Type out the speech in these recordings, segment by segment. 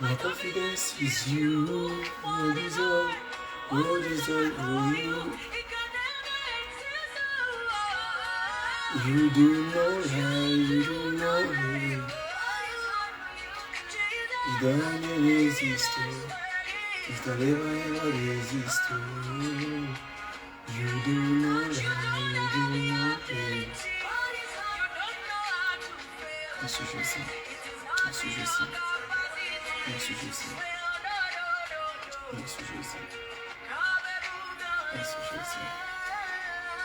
My confidence is you. What is all? What is all for you? You do not lie, you do not lie. You don't resist. You can never resist. You do not lie, you do not lie. Merci Jésus. Merci Jésus. Merci Jésus. Merci Jésus. Merci Jésus.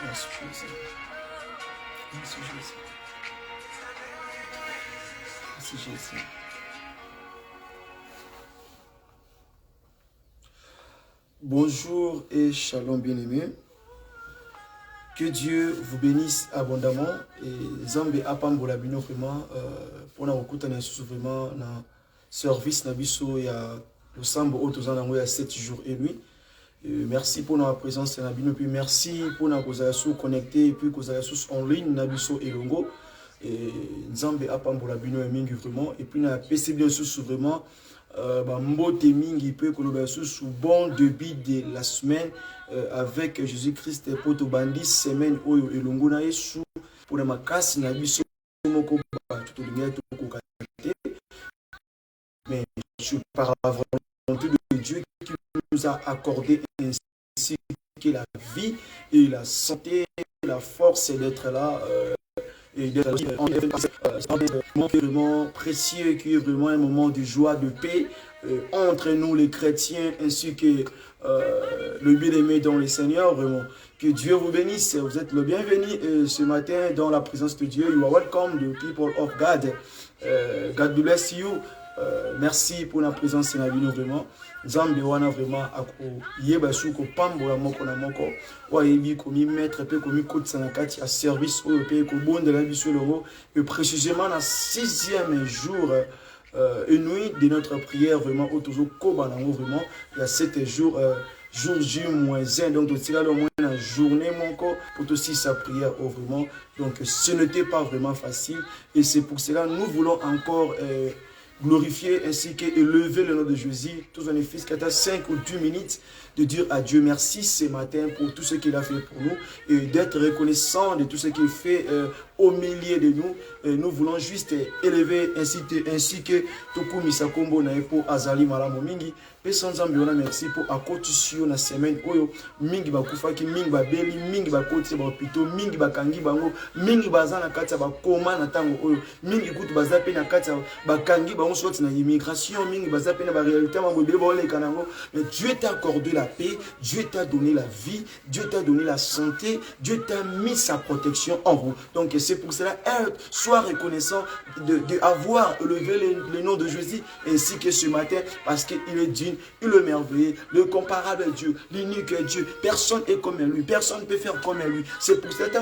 Merci Jésus. Merci Jésus. Merci Jésus. Bonjour et shalom bien-aimés. Que Dieu vous bénisse abondamment et Zambé apambola bino vraiment pour na okuta na susu vraiment na service na biso ya le sambo otozana ngo ya 7 jours et nuit. Merci pour notre présence na bino puis merci pour na kozala sous connecté et puis kozala sous en ligne na biso elongo et Zambé apambola bino mingi vraiment et puis na PC bien sous vraiment mbote mingi peut que sous bon début de la semaine avec Jésus-Christ pour to bandi semaine oyo elongo na yesu pour ma casse na biso moko tout lumière tout kokate mais je parle vraiment de Dieu qui nous a accordé ainsi que la vie et la santé, la force d'être là et d'être un moment vraiment précieux qui est vraiment un moment de joie, de paix entre nous les chrétiens ainsi que le bien-aimé dans le Seigneur vraiment. Que Dieu vous bénisse, vous êtes le bienvenu ce matin dans la présence de Dieu. You are welcome, the people of God. God bless you. Merci pour la présence de la vie vraiment. Zambe wana vraiment ako yeba suko pambo la moko na moko wa yebi komi mettre pe komi kotsa na kati a service au pe ko bonde la biso logo et précisément na 6e jour et nuit de notre prière vraiment autozo koba na vraiment il y a 7 jours jour J-1 donc tu là au moins la journée mon corps pour aussi sa prière vraiment donc ce n'était pas vraiment facile et c'est pour cela nous voulons encore glorifier ainsi qu'élever le nom de Jésus. Tous en efficace qui a 5 ou 10 minutes de dire à Dieu merci ce matin pour tout ce qu'il a fait pour nous et d'être reconnaissant de tout ce qu'il fait au milieu de nous. Nous voulons juste élever ainsi que Toku Misakombo na epo Azali Malamo Mingi. Et sans ambiona merci pour accotisio na semaine oyo mingi bakufaki mingi babeli mingi bakoti ba hôpitaux mingi bakangi bango mingi bazana kati ba koma na tango oyo mingi kutu bazape na kati bakangi bango sorti na immigration mingi bazape na ba réalité mambo bele ba oleka nango. Mais Dieu t'a accordé la paix, Dieu t'a donné la vie, Dieu t'a donné la santé, Dieu t'a mis sa protection en vous. Donc c'est pour cela sois reconnaissant de avoir élevé le nom de Jésus ainsi que ce matin parce qu'il est digne. Il est merveilleux, le comparable est Dieu, l'unique est Dieu. Personne n'est comme lui, personne ne peut faire comme lui. C'est pour cela que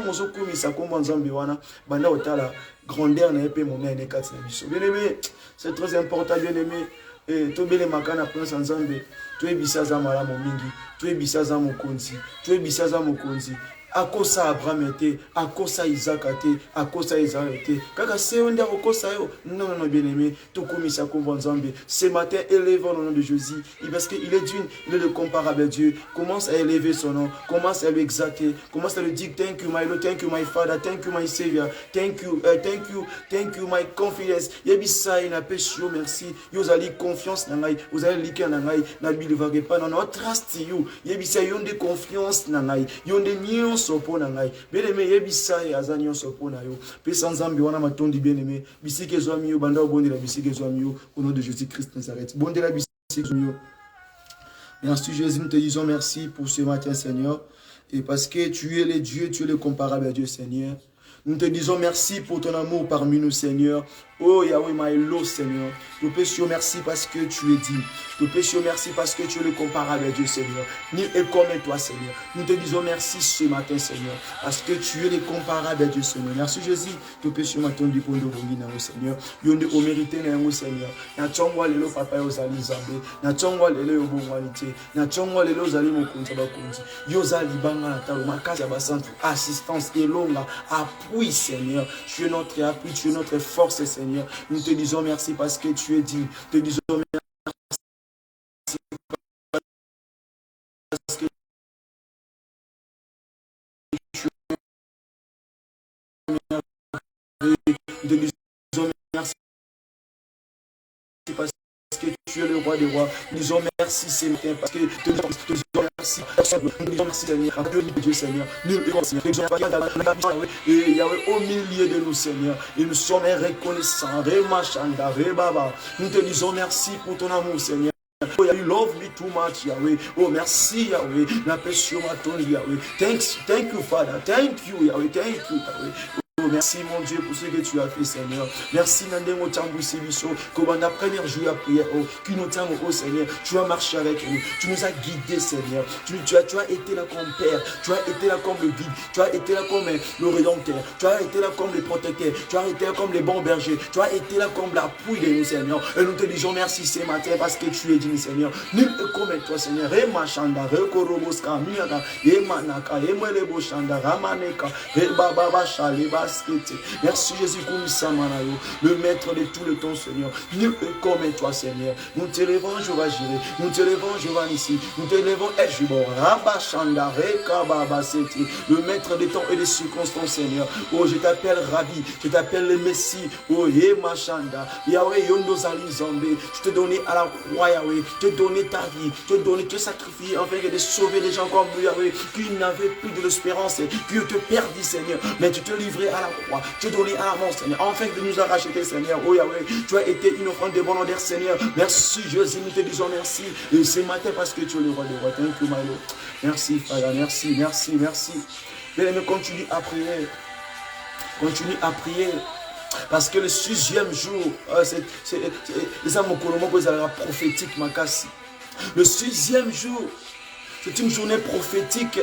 grandeur n'a pas mon bien-aimé, c'est très important, bien-aimé. Et tout bien makana prince ensemble. Tu es bisaza mala momingi, tu es bisaza mokonzi, tu es bisaza mokonzi. Akosa Abraham était, akosa Isaac était, akosa Isaac était. Kaka c'est on dit akosa yo. Non non non bien aimé, tout comme ça comme Nzambe. Ce matin élevons le nom de Jésus parce qu'il est d'une, il est le comparable à Dieu. Commence à élever son nom, commence à l'exalter, commence à lui dire thank you my Lord, thank you my Father, thank you my Savior, thank you my confidence. Yebisa ina pesho merci. Vous avez confiance na ngai, vous avez liké na ngai, na bilivage pas na trust you. Yebisa yonde confiance na ngai, yonde nion sopo na ngai bien-aimé yebisa ya azanyo sopo na yo pe sans ambi wana matondi bien-aimé bisike zo miyo banda obonde la bisike zo miyo au nom de Jésus-Christ Nazareth bonde la bisike zo miyo. Merci Jésus, nous te disons merci pour ce matin Seigneur et parce que tu es le Dieu, tu es le comparable à Dieu Seigneur. Nous te disons merci pour ton amour parmi nous Seigneur. Oh Yahweh, my Lord Seigneur. Nous te disons merci parce que tu es digne. Nous te disons merci parce que tu es le comparable à Dieu Seigneur. Ni est comme toi Seigneur. Nous te disons merci ce matin Seigneur. Parce que tu es le comparable à Dieu Seigneur. Merci Jésus. Nous te disons matin du pondo bongi na Seigneur. Yonde au mérité na ngo Seigneur. Na chongwa lelo papa yo zali zambe. Na chongwa lelo yo bongwanité. Na chongwa lelo zali mokonza bakonzi. Yo zali banga na tawo makazi ya basantu assistance et longa appui Seigneur. Tu es notre appui, tu es notre force Seigneur. Nous te disons merci parce que tu es digne. Nous te disons que tu es merveilleux. Nous te disons merci parce que tu es le roi des rois. Nous disons merci ce matin parce que te disons merci. Nous disons merci Seigneur. Dieu Seigneur. Nous et Yahweh au milieu de nous Seigneur. Et nous sommes reconnaissants. Nous te disons merci pour ton amour Seigneur. Oh, you love me too much, Yahweh. Oh, merci, Yahweh. La paix sur ma tongue, Yahweh. Thank you, Father. Thank you, Yahweh. Thank you, Yahweh. Oh, merci, mon Dieu, pour ce que tu as fait, Seigneur. Merci, Nandemo Tambou Sébiso. Comme la première jour à prière, oh, qui nous tient, oh, Seigneur. Tu as marché avec nous. Tu nous as guidés, Seigneur. Tu as été là comme Père. Tu as été là comme le guide. Tu as été là comme le rédempteur. Tu as été là comme le protecteur. Tu as été là comme les bons bergers. Tu as été là comme la pouille de nous, Seigneur. Et nous te disons merci ce matin parce que tu es digne, Seigneur. Nul est comme toi, Seigneur. Rema Chanda, Rekoroboska, Miaka, Emanaka, Emelebo Chanda, Ramaneka, Rebaba Chaleba. Merci Jésus, le maître de tout le temps, Seigneur. Nul est comme toi, Seigneur. Nous te levons, Jéhovah Jireh. Nous te levons, Jéhovah Nissi. Nous te levons, Ejubor. Rabba Chanda, Rekababa Seti. Le maître des temps et des circonstances, Seigneur. Oh, je t'appelle Rabbi. Je t'appelle le Messie. Oh, Yema Chanda. Yahweh, Yondo Zali Zambé. Je te donnais à la croix, Yahweh. Je te donnais ta vie. Je te donnais, te sacrifier afin de sauver les gens comme nous, Yahweh, qui n'avaient plus de l'espérance, qui te perdis, Seigneur. Mais tu te livrais à la croix, tu donné à la mort, Seigneur, afin de nous arracher, Seigneur. Oh Yahweh, tu as été une offrande de bonne odeur, Seigneur. Merci Jésus, nous te disons merci. Et ce matin, parce que tu es le roi des rois. Thank you, my Lord. Merci, Father, merci, merci, merci. Bien-aimé, continue à prier. Continue à prier. Parce que le 6e jour, c'est ça mon colombo, c'est la prophétique, Makassi. Le 6e jour, c'est une journée prophétique,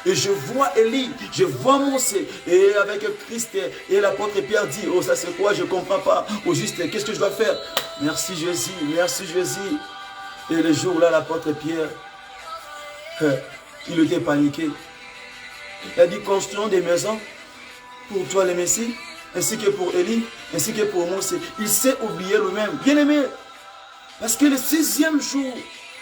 Et je vois Élie, je vois Mosée, et avec Christ, et l'apôtre Pierre dit, oh ça c'est quoi, je ne comprends pas, au juste, qu'est-ce que je dois faire? Merci Jésus, merci Jésus. Et le jour-là, l'apôtre Pierre, il était paniqué. Il a dit, construisons des maisons pour toi le Messie, ainsi que pour Élie, ainsi que pour Mosée. Il s'est oublié lui-même. Bien aimé, parce que le 6e jour,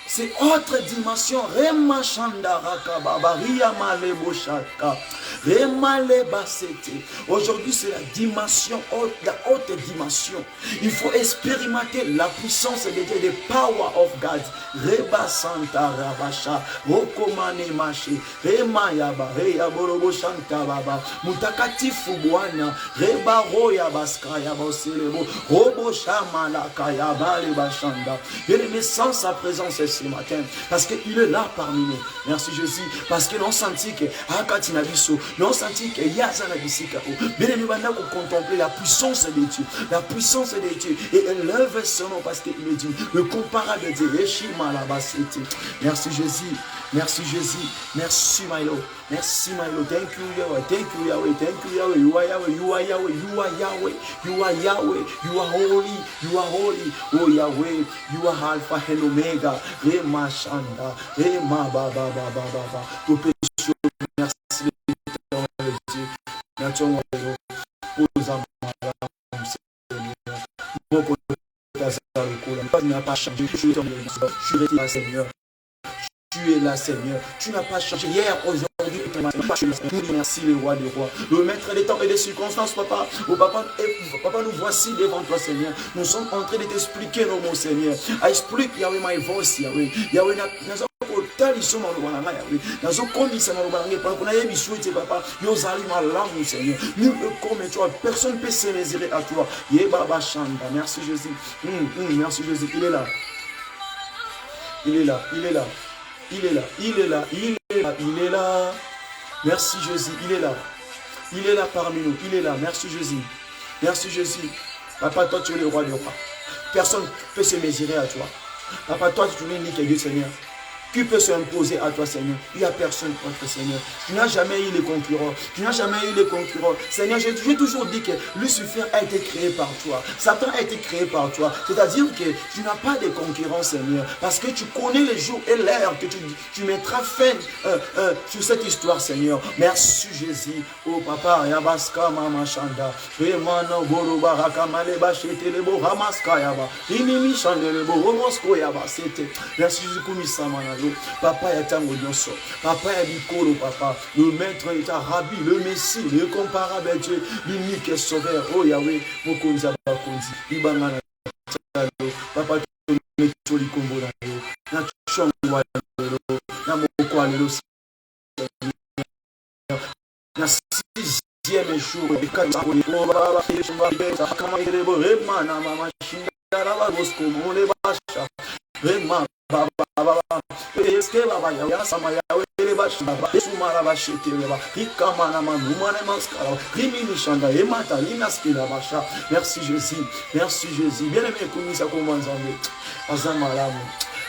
c'est autre dimension. Rema Shandaraka Babaria Malebo Shaka. Remale Basete. Aujourd'hui, c'est la dimension haute, la haute dimension. Il faut expérimenter la puissance de Dieu, the power of God. Reba Santa Rabasha. Rokomane Mache. Rema Yaba. Reya Borobo Shanta Baba. Mutakati Fubuana. Reba Roya Baska Yaba Selebo. Robo Shamalaka Yaba Leba Shanda. Et les sans sa présence ce matin, parce qu'il est là parmi nous. Merci Jésus, parce que l'on sentit que Akatina Bisso, l'on sentit que Yazana Bissika, bien aimé, maintenant qu'on contemple la puissance de Dieu, la puissance de Dieu, et elle lève son nom parce qu'il est dit, le comparable de Dieu, Eshima Labasiti. Merci Jésus, merci Jésus, merci my Lord, merci my Lord, thank you Yahweh, thank you Yahweh, thank you Yahweh, you are Yahweh, you are Yahweh, you are Yahweh, you are Yahweh, you are holy, you are holy, oh Yahweh, you are Alpha and Omega. Rema Shanda, Rema Baba Baba Baba. Tout péché, merci de Dieu. Merci aux amants, Seigneur. Tu n'as pas changé. Je suis là, Seigneur. Tu es là, Seigneur. Tu n'as pas changé hier, aujourd'hui. Merci, le roi des rois. Le maître des temps et des circonstances, papa. Oh, papa, nous voici devant toi, Seigneur. Nous sommes en train de t'expliquer nos mots, Seigneur. I speak, Yahweh, my voice, Yahweh. Yahweh, personne ne peut se mesurer à toi. Merci Jésus. Merci Jésus. Il est là. Il est là. Il est là. Il est là. Il est là. Il est là. Il est là. Merci Jésus. Il est là. Il est là parmi nous. Il est là. Merci Jésus. Merci Jésus. Papa, toi tu es le roi des rois. Personne ne peut se mesurer à toi. Papa, toi tu es unique et Dieu Seigneur. Qui peut s'imposer à toi, Seigneur? Il n'y a personne contre Seigneur. Tu n'as jamais eu les concurrents. Tu n'as jamais eu les concurrents. Seigneur, j'ai toujours dit que Lucifer a été créé par toi. Satan a été créé par toi. C'est-à-dire que tu n'as pas de concurrents, Seigneur. Parce que tu connais les jours et l'heure que tu mettras fin sur cette histoire, Seigneur. Merci, Jésus. Oh, Papa, Yabaska, Mama Shanda. Remano, Boroba, Rakamaleba, Shetelebo, Ramaska, Yaba. Inimi, Chandelebo, Romosko, Yaba. C'était. Merci, Jésus, Koumissa, Manalo. nyonso, papa ya tango nyonso, papa ya bikolo papa, le maître et ta rabbi, le messie, le comparable Dieu, l'unique sauveur, oh Yahweh, mokonza bakonzi, libanga na papa to likombo na yo, na chongwa lelo, na moko lelo, na sixième jour, et quatre jours, on va comment il est beau, remana mama shindara la bosco, on les bacha, remana baba, est-ce que la baya ya sama ya les bacha, sumara bachete leba, ikamana manumane maskara, rimini shanda et mata linaski la bacha. Merci Jésus, merci Jésus. Bien aimé kumisa komanzambe, azamalamu.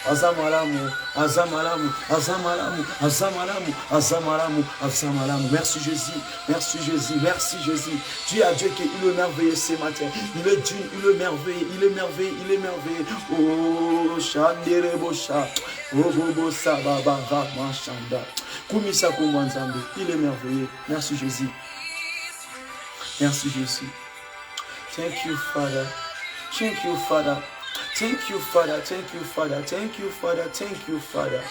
Azamalamu, azamalamu, azamalamu, azamalamu, azamalamu, azamalamu. Merci Jésus, merci Jésus, merci Jésus. Tu es Dieu qui est le merveilleux ce matin. Il est Dieu, il est merveilleux, il est merveilleux, il est merveilleux. Oh, Chandere Bosha, oh, Bobo Sababa, Machanda. Kumisa Kumwanzambe, il est merveilleux. Merci Jésus. Merci Jésus. Thank you, Father. Thank you, Father. Thank you, Father. Thank you, Father. Thank you, Father. Thank you, Father.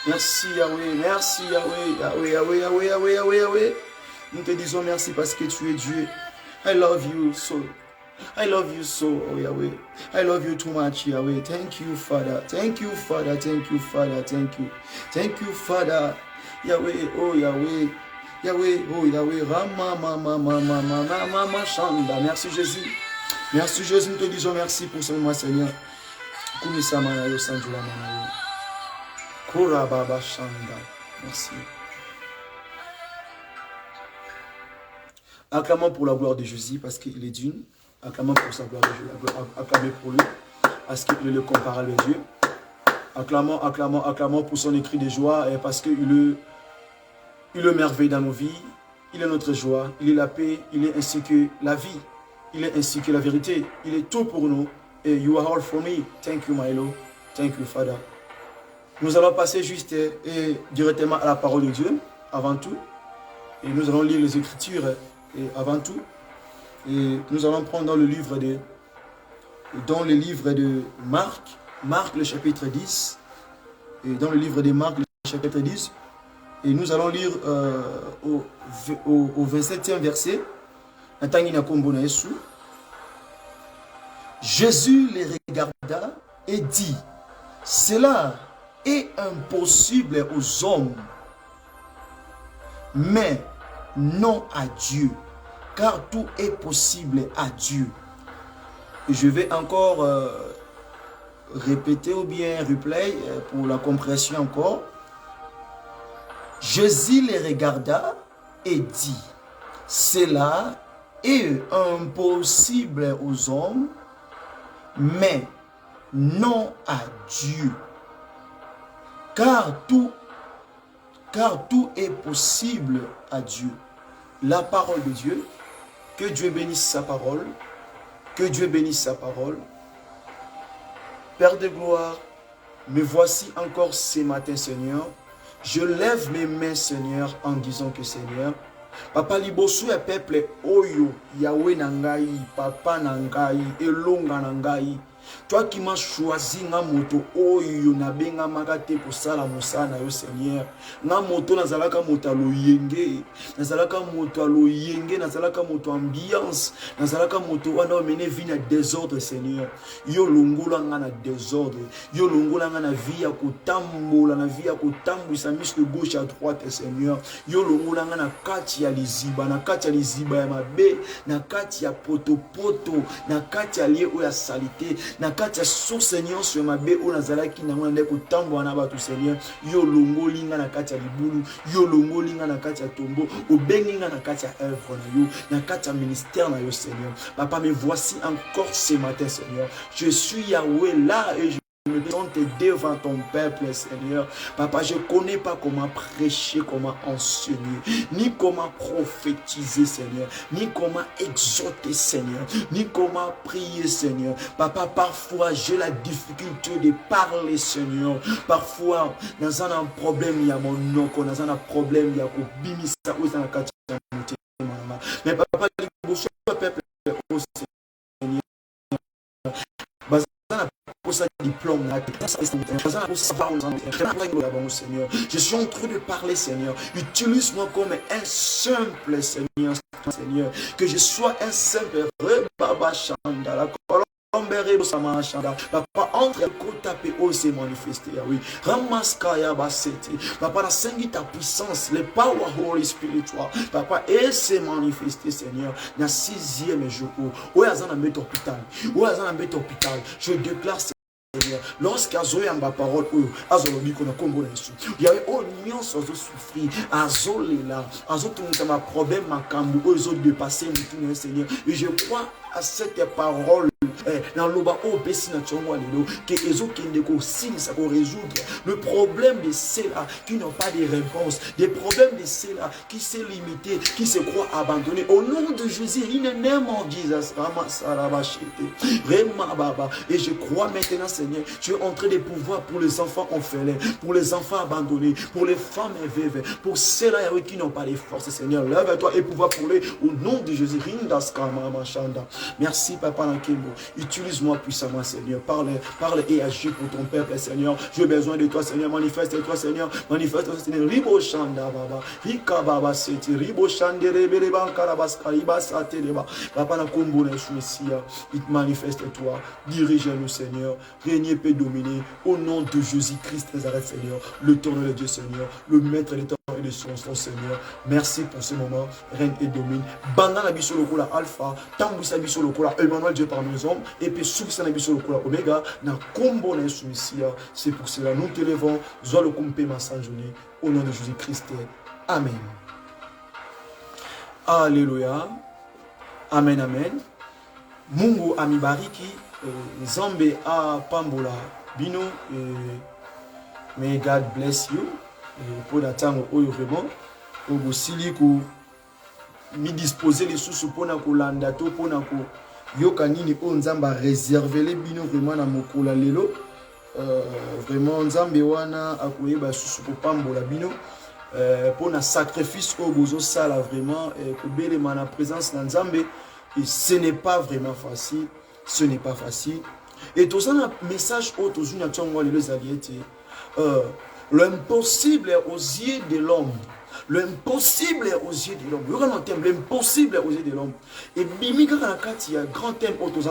Merci, Yahweh. Merci, Yahweh. Yahweh, Yahweh, Yahweh, Yahweh, Yahweh, Yahweh. Nous te disons merci parce que tu es Dieu. I love you so. I love you so, oh Yahweh. I love you too much, Yahweh. Thank you, Father. Thank you, Father. Thank you, Father. Thank you. Thank you, Father. Yahweh, oh Yahweh. Yahweh, oh Yahweh. Rama, mama, mama, mama, mama, chanda. Merci, Jésus. Merci Jésus, nous te disons merci pour ce moment, Seigneur. Kumisa manayo sanjula manayo. Kora baba shanda. Merci. Acclamons pour la gloire de Jésus parce qu'il est d'une. Acclamons pour sa gloire de Jésus. Acclamons pour lui parce qu'il est le comparable de Dieu. Acclamons, acclamons, acclamons pour son écrit de joie et parce qu'il est merveille dans nos vies. Il est notre joie, il est la paix, il est ainsi que la vie. Il est ainsi que la vérité. Il est tout pour nous. Et you are all for me. Thank you, my Lord. Thank you, Father. Nous allons passer juste et directement à la parole de Dieu, avant tout. Et nous allons lire les Écritures avant tout. Et nous allons prendre dans le livre de Marc. Marc, le chapitre 10. Et dans le livre de Marc, le chapitre 10. Et nous allons lire au 27e verset. Jésus les regarda et dit, cela est impossible aux hommes, mais non à Dieu, car tout est possible à Dieu. Et je vais encore répéter ou bien replay pour la compréhension encore. Jésus les regarda et dit, cela est impossible aux hommes, mais non à Dieu. Car tout est possible à Dieu. La parole de Dieu, que Dieu bénisse sa parole, que Dieu bénisse sa parole. Père de gloire, me voici encore ce matin, Seigneur. Je lève mes mains, Seigneur, en disant que, Seigneur, Papa liboso ya peuple oyo Yahweh nangai, Papa nangai, Elonga nangai. Toi qui m'as choisi nga moto oyo na benga makate pour sala mosana yo Seigneur. Nga moto nazalaka moto aloyenge, nazalaka moto aloyenge, nazalaka moto ambiance, nazalaka moto wana mene vie na désordre Seigneur. Yo longola nga na désordre, yo longola nga na vie ya kotambola, na vie ya kotambwisa miso de gauche à droite Seigneur. Yo longola nga na kati ya liziba, na kati ya liziba ya mabe, na kati ya poto, na kati ya lie o ya salite. Na kati ya so Seigneur sur ma be o nazalaki na ngana ndeko tambo na batu Seigneur yo longo linga na kati ya libulu yo longo linga na kati ya tombo obengi nga na kati ya œuvre na yo na kati ya ministère na yo Seigneur. Papa, me voici encore ce matin Seigneur. Je suis Yahweh là et je me présente devant ton peuple, Seigneur. Papa, je ne connais pas comment prêcher, comment enseigner, ni comment prophétiser, Seigneur, ni comment exhorter, Seigneur, ni comment prier, Seigneur. Papa, parfois, j'ai la difficulté de parler, Seigneur. Parfois, dans un problème, il y a mon nom, dans un problème, il y a Bimisa, ou dans la carte. Mais papa, le peuple, Seigneur, diplôme. Seigneur. Je suis en train de parler, Seigneur. Utilise-moi comme un simple Seigneur. Seigneur. Que je sois un simple Rebaba Chanda. Papa, entre le côté PO s'est manifesté. Oui. Ramaskaya Baseti. Papa, la Seigneur, ta puissance, le power Holy Spiritual. Papa, et s'est manifesté, Seigneur, dans le 6e jour. Où est-ce qu'on a mis l'hôpital? Où est-ce qu'on a mis l'hôpital? Je déclare, lorsqu'il y a ma parole, il y avait une nuance à souffrir, à zoler ma problème, ma cambo, aux autres de passer, Seigneur. Et je crois à cette parole. Dans le bas, que les autres qui résoudre le problème de ceux-là qui n'ont pas de réponse, des problèmes de ceux-là qui s'est limité, qui se croient abandonnés. Au nom de Jésus, il ne name of Jesus. Et je crois maintenant, Seigneur, tu es en train de pouvoir pour les enfants orphelins, pour les enfants abandonnés, pour les femmes veuves, pour ceux-là qui n'ont pas de force, Seigneur. Lève-toi et pouvoir pour les au nom de Jésus. Merci, Papa Nakimbo. Utilise-moi puissamment, Seigneur. Parle et agis pour ton peuple, Seigneur. J'ai besoin de toi, Seigneur. Manifeste-toi, Seigneur. Manifeste-toi, Seigneur. Ribo Shanda Baba. Rika Baba Seti. Ribo Shande Rebele Bankarabas Kariba Sateleba. Papa Nakombo Messia. Manifeste-toi. Dirige-nous, Seigneur. Régnez, paix, dominer. Au nom de Jésus-Christ, Nazareth, Seigneur. Le temps de Dieu, Seigneur. Le maître des temps et de son Seigneur. Merci pour ce moment. Règne et domine. Banda la biso lokola alpha. Tambouissa biso lokola Emmanuel Dieu parmi les hommes. Et puis soubissa na biso lokola Omega. Na combo na Messia. C'est pour cela nous te levons. Zoa le kumpe ma sanjoni. Au nom de Jésus-Christ. Amen. Alléluia. Amen, amen. Mungu amibariki. Zambe a pambola bino. May God bless you. Pour l'attendre au vraiment. Au siliku. Mi disposer les sous pour na kolanda to pour na ko yoka nini o nzamba réserver les bino vraiment na mokola lelo vraiment nzambe wana akoyeba sous pour pambola bino pour na sacrifice au bozo sala vraiment ko bele mana présence na nzambe et ce n'est pas vraiment facile, ce n'est pas facile et tout ça un message autre aux na tongo les alliés l'impossible aux yeux de l'homme. L'impossible aux yeux de l'homme. L'impossible aux yeux de l'homme. Et Bimika il y a un grand thème autour de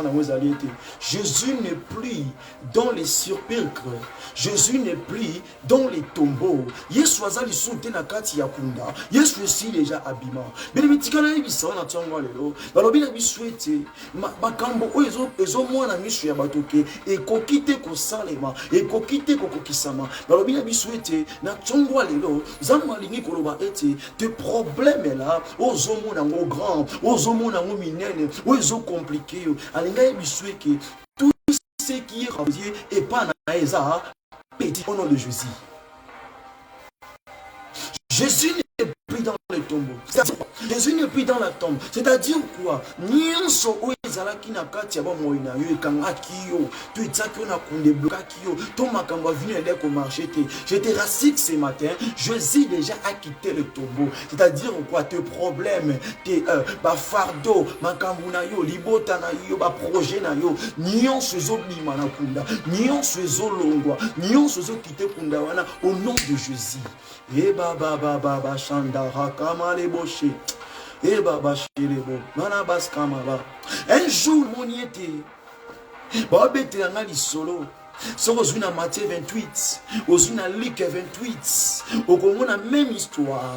Jésus n'est plus dans les sépulcres. Jésus n'est plus dans les tombeaux. Yesu azali sunte na kati ya kunda. Yesu aussi déjà abima. Mais mitika na biso na tongo lelo. Balobi na biswete. Makambo ezo mwana misu ya batoke et kokite ko salema et kokite ko kokisama. Balobi na biswete na tongo lelo. Zama lingi koloba tes problèmes là, aux hommes nango grand, aux hommes nango minene, aux hommes compliqués, alinga ebiswe que tout ce qui est radié et pas naeza petit au nom de Jésus. Jésus n'est plus dans le tombeau. Jésus n'est plus dans la tombe. C'est-à-dire quoi? Nyonso oezalaki na kati ya bomoi na yo ekangaki yo. To etsaki na kunde blokaki yo. To makambo venu aider ko marcher te. Je te rassure ce matin, Jésus déjà a quitté le tombeau. C'est-à-dire quoi? Tes problèmes, tes fardeau, makambo na yo, libota na yo, ba projet na yo. Nyonso zo bima na kunda. Nyonso zo longwa. Nyonso zo quitter kunda wana au nom de Jésus. Et baba chanda rakama les bochés. Et baba chirebo. Manabas kamaba. Un jour mon yété. Babete na solo. So aux une Matthieu 28, aux une Luc 28, au comment la même histoire.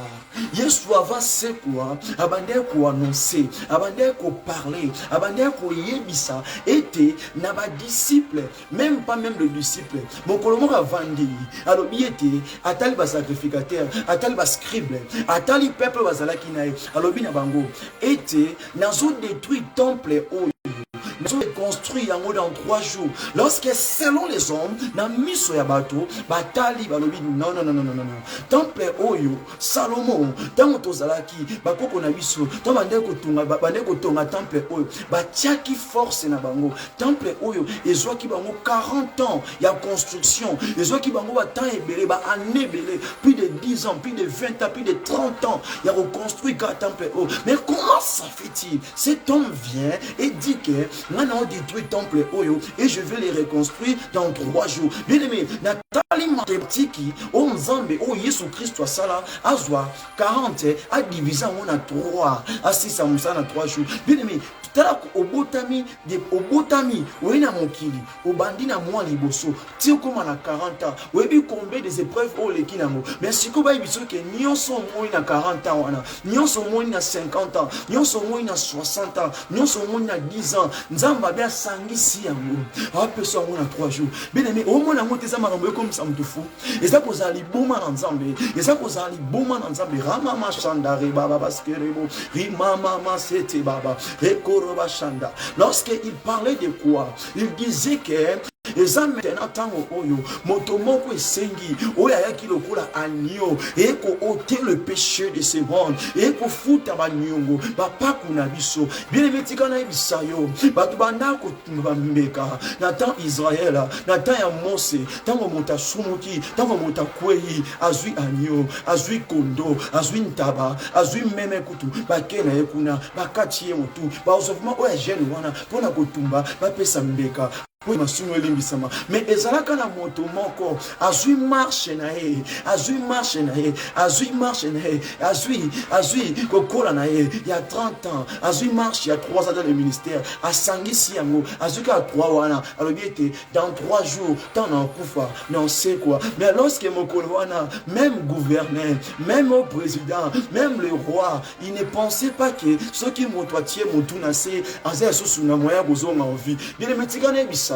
Yesu va c'est quoi? Abandé ko annoncer, abandé ko parler, abandé ko yebisa. Était n'a pas disciple, même pas même le disciple. Mon colomo a vendu. Alors il était atali ba sacrificateur, atali ba scribe, atali peuple bazala kinae. Alors bina bango était nazo détruit temple au nous avons construit dans 3 jours. Lorsque selon les hommes, dans miso ya bateau, batali balobi non. Temple oyo Salomon, tant tozalaki, bakoko na biso, tant bandeko tonga temple oyo, batiaki force na bango. Temple oyo ezwaki bango 40 ans ya construction. Ezwaki bango ba temps ebele ba année belé, plus de 10 ans, plus de 20 ans, plus de 30 ans, ya reconstruit ka temple oyo. Mais comment ça fait-il? Cet homme vient et dit que on détruit le temple Oyo et je vais les reconstruire dans 3 jours. Bien aimé, Nathalie Mateptiki, on Nzambe, oh Yesu Christ, ça là, Azwa, 40, à diviser on a 3, à 6 à Moussa, à 3 jours. Bien aimé, obotami oina mokili obandi na mwa liboso ti okoma na 40 ans oyebi combien des épreuves oleki nango mais siko bayebi so ke nyonso omoi na 40 ans wana nyonso omoi na 50 ans nyonso omoi na 60 ans nyonso omoi na 10 ans nzambe abe asangisi yango apesa yango na 3 jours bien aimé omona yango te eza makambo ekomisa moto fu eza kozala liboma na nzambe eza kozala liboma na nzambe ramama shandare baba baskerebo rimama masete baba lorsqu'il parlait de quoi? Il disait que eza maintenant tango oyo moto moko esengi oyo ayaki lokola agneau et ko ôter le péché de ce monde et ko futa banyongo bapaku na biso bien aimé tikana ebisa yo batu banda ko mbeka na temps Israël na temps ya Mose tango moto asumuki tango moto akwei azwi agneau azwi kondo azwi ntaba azwi meme kutu bakena yekuna bakati ye motu ba osofuma oya jeune wana pona kotumba bapesa mbeka mais ezalaka na moto moko azui marche na ye azui kokola na ye il y a 30 ans azui marche il y a 3 ans dans le ministère asangisi yango azui ka 3 wana alobi ete dans 3 jours tant na kufa non sait quoi mais lorsque mokolo wana même gouverneur même au président même le roi il ne pensait pas que ce qui moto atie motu na se azaya susu na moya bozonga en vie bien metikane bisayo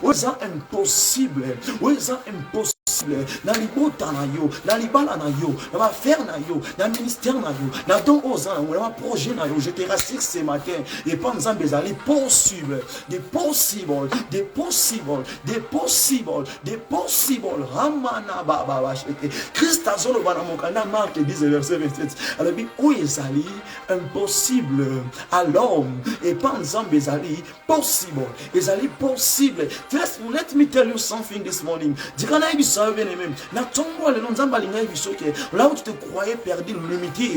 oza impossible na libota na yo na libala na yo na affaire na yo na ministère na yo na don oza na projet na yo je te rassure ce matin et pas nzambe ezali possible ramana baba bashete Christ azoloba na mokanda Marc 10 verset 27 alobi oyo ezali impossible à l'homme et pas nzambe ezali possible let me tell you something this morning dikana ibisa bien-aimé na tongo le nzamba linga ibisoke là où tu te croyais perdu limité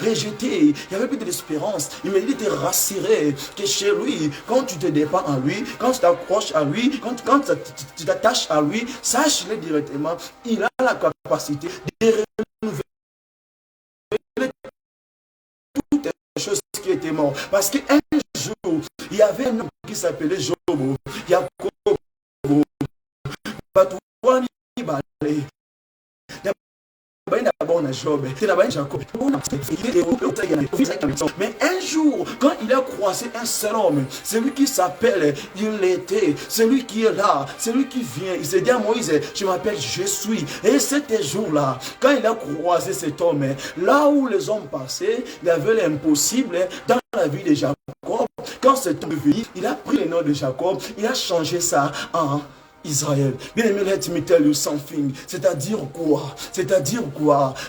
rejeté il y avait plus de l'espérance il me dit de te rassurer que chez lui quand tu te dépends en lui quand tu t'accroches à lui quand tu t'attaches à lui sache-le directement il a la capacité de renouveler toutes les choses qui étaient mortes parce qu'un jour il y avait un homme qui s'appelait Job Jacob mais un jour, quand il a croisé un seul homme, celui qui s'appelle, il était, celui qui est là, celui qui vient, il s'est dit à Moïse, je m'appelle, je suis. Et cet jour-là, quand il a croisé cet homme, là où les hommes passaient, il y avait l'impossible dans la vie de Jacob. Quand cet homme est venu, il a pris le nom de Jacob, il a changé ça en Israël. Bien aimé, let me tell you something. C'est-à-dire quoi?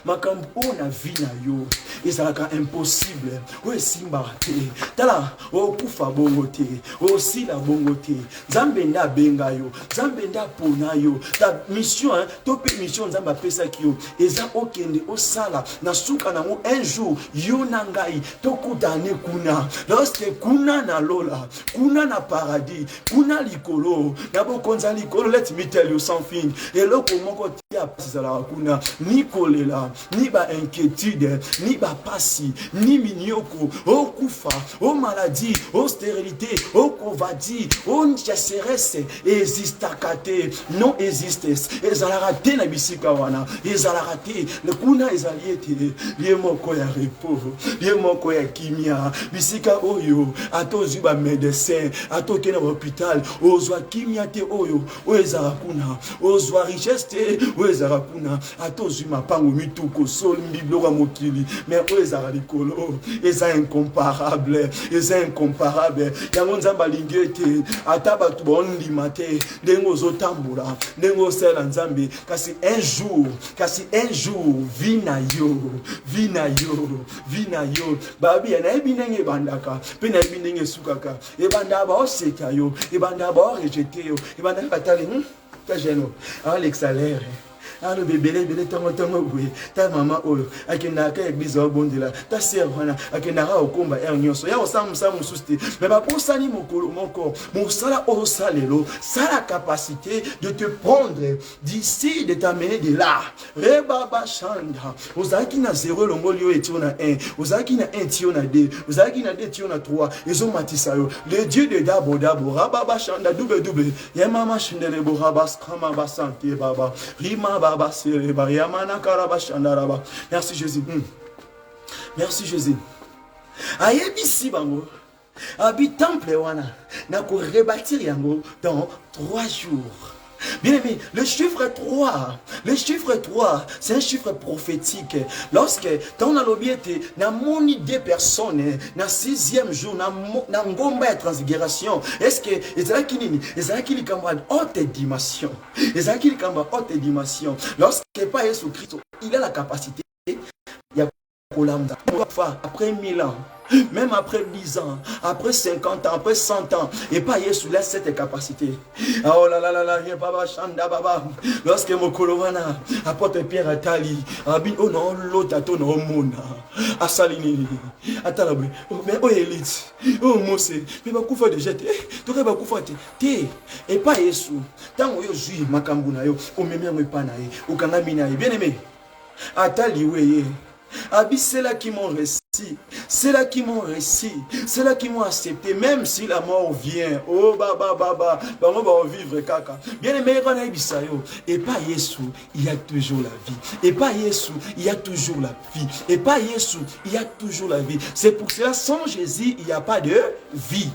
Makambo na vie na yo. Et ça là impossible. Ouais simba te. Tala o kufa bongo te. O sila bongo te. Zambenda benga yo. Zambenda pona yo. Ta mission tope mission zamba pesa kiyo. Eza okende o sala na suka na mo un jour yo nangai tokutane kuna. Lorsque kuna na lola, kuna na paradis, kuna likolo, na bokonza let me tell you something. Et là, comment tu as passé la kuna, ni kolela, ni ba inquiétude, ni ba passi, ni minyoko, oh kufa, oh maladie, oh stérilité, oh kovadi, oh nchaseresse, existe kate, non existe. Ezalarate na bisika wana, ezalarate, le kuna ezaliete, liemoko ya repos, liemoko ya kimia, bisika oyo, ato zuba médecin, ato kena hôpital, ozwa kimia te oyo, oezara kuna, ozwa richesse, oezara kuna, ato zuma pango mituko sol mbibloka mokili, mais oezara likolo, eza incomparable, yango nzamba lingete, ataba tubondi mate, dengo zotambula, dengo sela nzambe, kasi un jour, vina yo, babi yana ebinenge bandaka, pena ebinenge sukaka, ebanda ba oseka yo, ebanda ba rejeter yo, ebanda batali ta geno, les salaires, le bébé tango ta maman oyo akendaka église au bondela ta sœur wana akendaka au komba er nyonso ya osam mususte mais ba posani mokolo moko mosala o salelo ça la capacité de te prendre d'ici de t'amener de là rebaba chanda ozaki na 0 longolio etio na 1 ozaki na 1 tio na 2 ozaki na 2 tio na 3 ezo matisa yo le Dieu de dabo rababa chanda double ya mama chendele bo rabas kama basante baba rima baba sere ba yamana karaba chanda raba. Merci Jésus. Merci Jésus. Ayebisi bango abi temple wana na ko rebâtir yango dans 3 jours. Bien aimé, le chiffre 3, c'est un chiffre prophétique. Lorsque dans la lobiété, na moni 2 personnes, na 6e jour, na ngomba ya transfiguration, est-ce que ezalaki nini? Ezalaki likamba haute dimension. Ezalaki likamba haute dimension. Lorsque pas Jésus Christ, il a la capacité ya kolanda. Après 1000 ans, même après 10 ans, après 50 ans, après 100 ans, et pas Yesu laisse cette capacité. Oh là là là là, baba chanda baba. Lorsque mon colowana apporte Pierre à Tali, abi oh non l'autre à ton mona, à Salini, à Talabé, mais oh élite, oh Mose, mais ba kufa déjà te, tu ba kufa te, et pas Yesu. Tant yo jui makambuna yo, o memia mo panaye, o kangamina bien aimé. À Tali weye. Abi, c'est là qui m'ont réussi, c'est là qui m'ont réussi, c'est là qui m'ont accepté, même si la mort vient. Oh, baba, on va vivre caca. Bien aimé, et pas Yesu, il y a toujours la vie. Et pas Yesu, il y a toujours la vie. Et pas Yesu, il y a toujours la vie. C'est pour cela, sans Jésus, il n'y a pas de vie.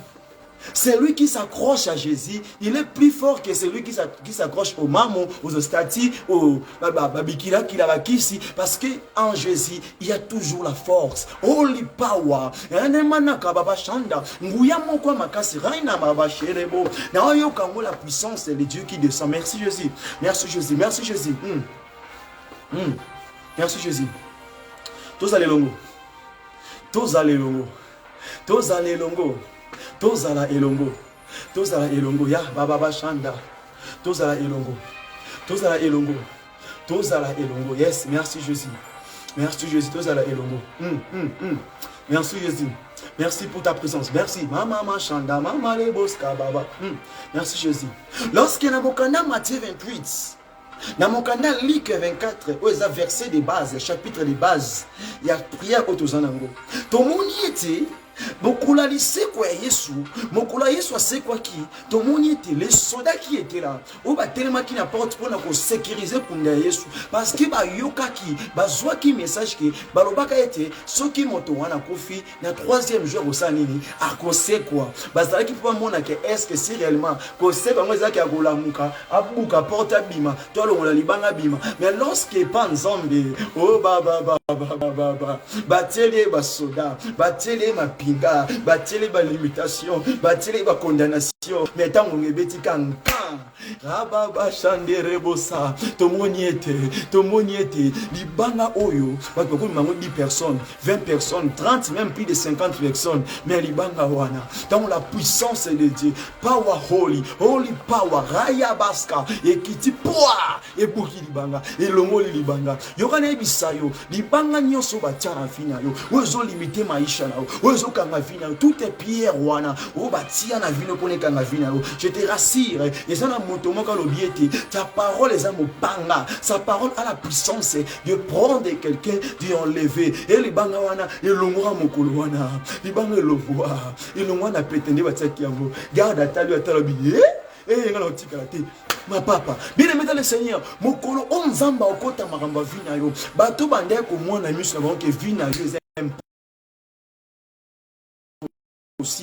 Celui qui s'accroche à Jésus, il est plus fort que celui qui s'accroche au mammon, aux statues, au babikila qui l'a ici. Parce qu'en Jésus, il y a toujours la force. Holy power. La puissance, c'est le Dieu qui descend. Merci Jésus. Merci Jésus. Merci Jésus. Merci Jésus. Tous allez longo. Tous allez longo. Tous allez longo. Tozala elongo, tozala elongo, ya baba chanda, tozala elongo, tozala elongo, tozala elongo. Yes, merci Jésus, merci Jésus, tozala elongo. Merci Jésus, merci pour ta présence, merci. Mama chanda, mama le boska baba. Merci Jésus. Lorsque Nabokana Matthieu 28. Dans mon canal Luc 24, où il y a verset de base, chapitre de base, il y a prière au Tozanango. Ton monde était. Mokula c'est quoi Yesu? Mokula Yesu c'est quoi qui? Ton monde était les soldats qui étaient là. Ou bah tellement qui n'apporte pour nous sécuriser pour nous Yesu. Parce que bah yoka qui, bah soit qui message qui, bah l'obaka était ceux qui montent wana kofi na 3e jour au sanini. À cause quoi? Bah ça qui peut montrer que est-ce que c'est réellement que c'est bah moi ça qui a gola muka, abuka porte bima, toi le on la libanga bima. Mais lorsque pas ensemble, oh bah télé bah soda, bah télé ma pinga, batele ba limitation, batele ba condamnation, mais tant on ebeti kan rababa chandere bossa, tomoniete, libanga oyo, bato ko mango 10 personnes, 20 personnes, 30 même plus de 50 personnes, mais libanga wana, dans la puissance de Dieu, power holy power, raya baska, et kiti poa, et buki libanga, et longo libanga, yokane bisayo, libanga nyonso batia na fina yo, ozo limiter maisha na ozo kanga vina, tout est pierre wana, o batia na vino pone kanga vina yo. Je te rassure, et ça na motomoka lobiete, ta parole est à mon panga, sa parole a la puissance de prendre quelqu'un, de enlever, et les banga wana, et l'ongora mokolo wana, les banga loboa, et l'ongora pétende bataki yango, garde à talu à talabi, eh, ma papa, bien aimé dans le Seigneur, mon colo, on zamba au côté maramba vina yo, bato bande ko moi na miso avant que vina yo aussi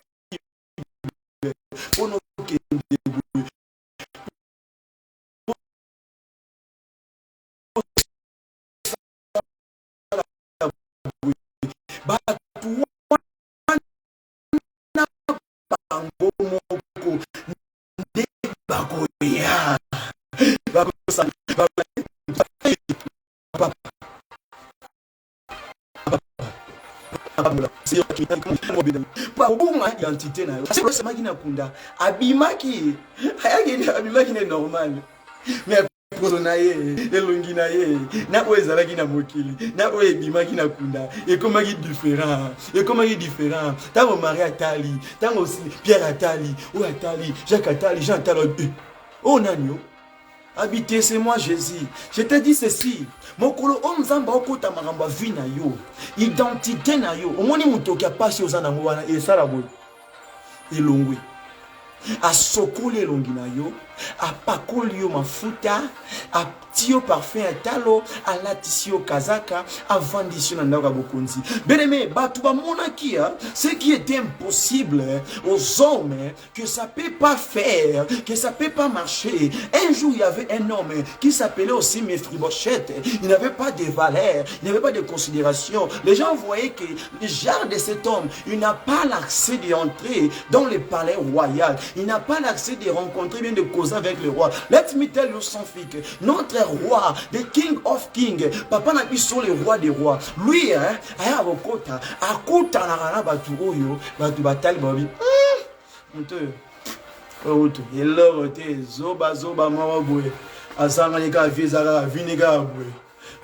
pour nous qui identité na yo c'est le normal mais lokolo na ye elongi na ye na oyo ezalaki na mokili na oyo ebimaki na kunda ekomaki différent ntango Marie atali ntango aussi Pierre atali oyo atali Jacques atali Jean atali oh nani habité c'est moi Jésus je te dis ceci mokolo onzamba okota makambo vie na yo identité na yo omoni mutoki apasi oza nango wana esala boye elongwe asokoli elongi na yo apakoli yo mafuta atio parfum atalo alatisi yo kazaka avandisi yo na ndako ya bokonzi bien-aimé bato bamonaki ce qui était impossible aux hommes que ça peut pas faire que ça peut pas marcher. Un jour il y avait un homme qui s'appelait aussi Mephibosheth. Il n'avait pas de valeur, il n'avait pas de considération. Les gens voyaient que le genre de cet homme, il n'a pas l'accès d'entrer dans le palais royal, il n'a pas l'accès de rencontrer bien de causer avec le roi. Let me tell you something. Notre roi, the king of kings, papa n'a plus sur le roi des rois. Lui, aya bokota, akota na kana batu oyo, batu batali babi. Hello, zoba mawaboye. Asanga nika vizara, vinika boye.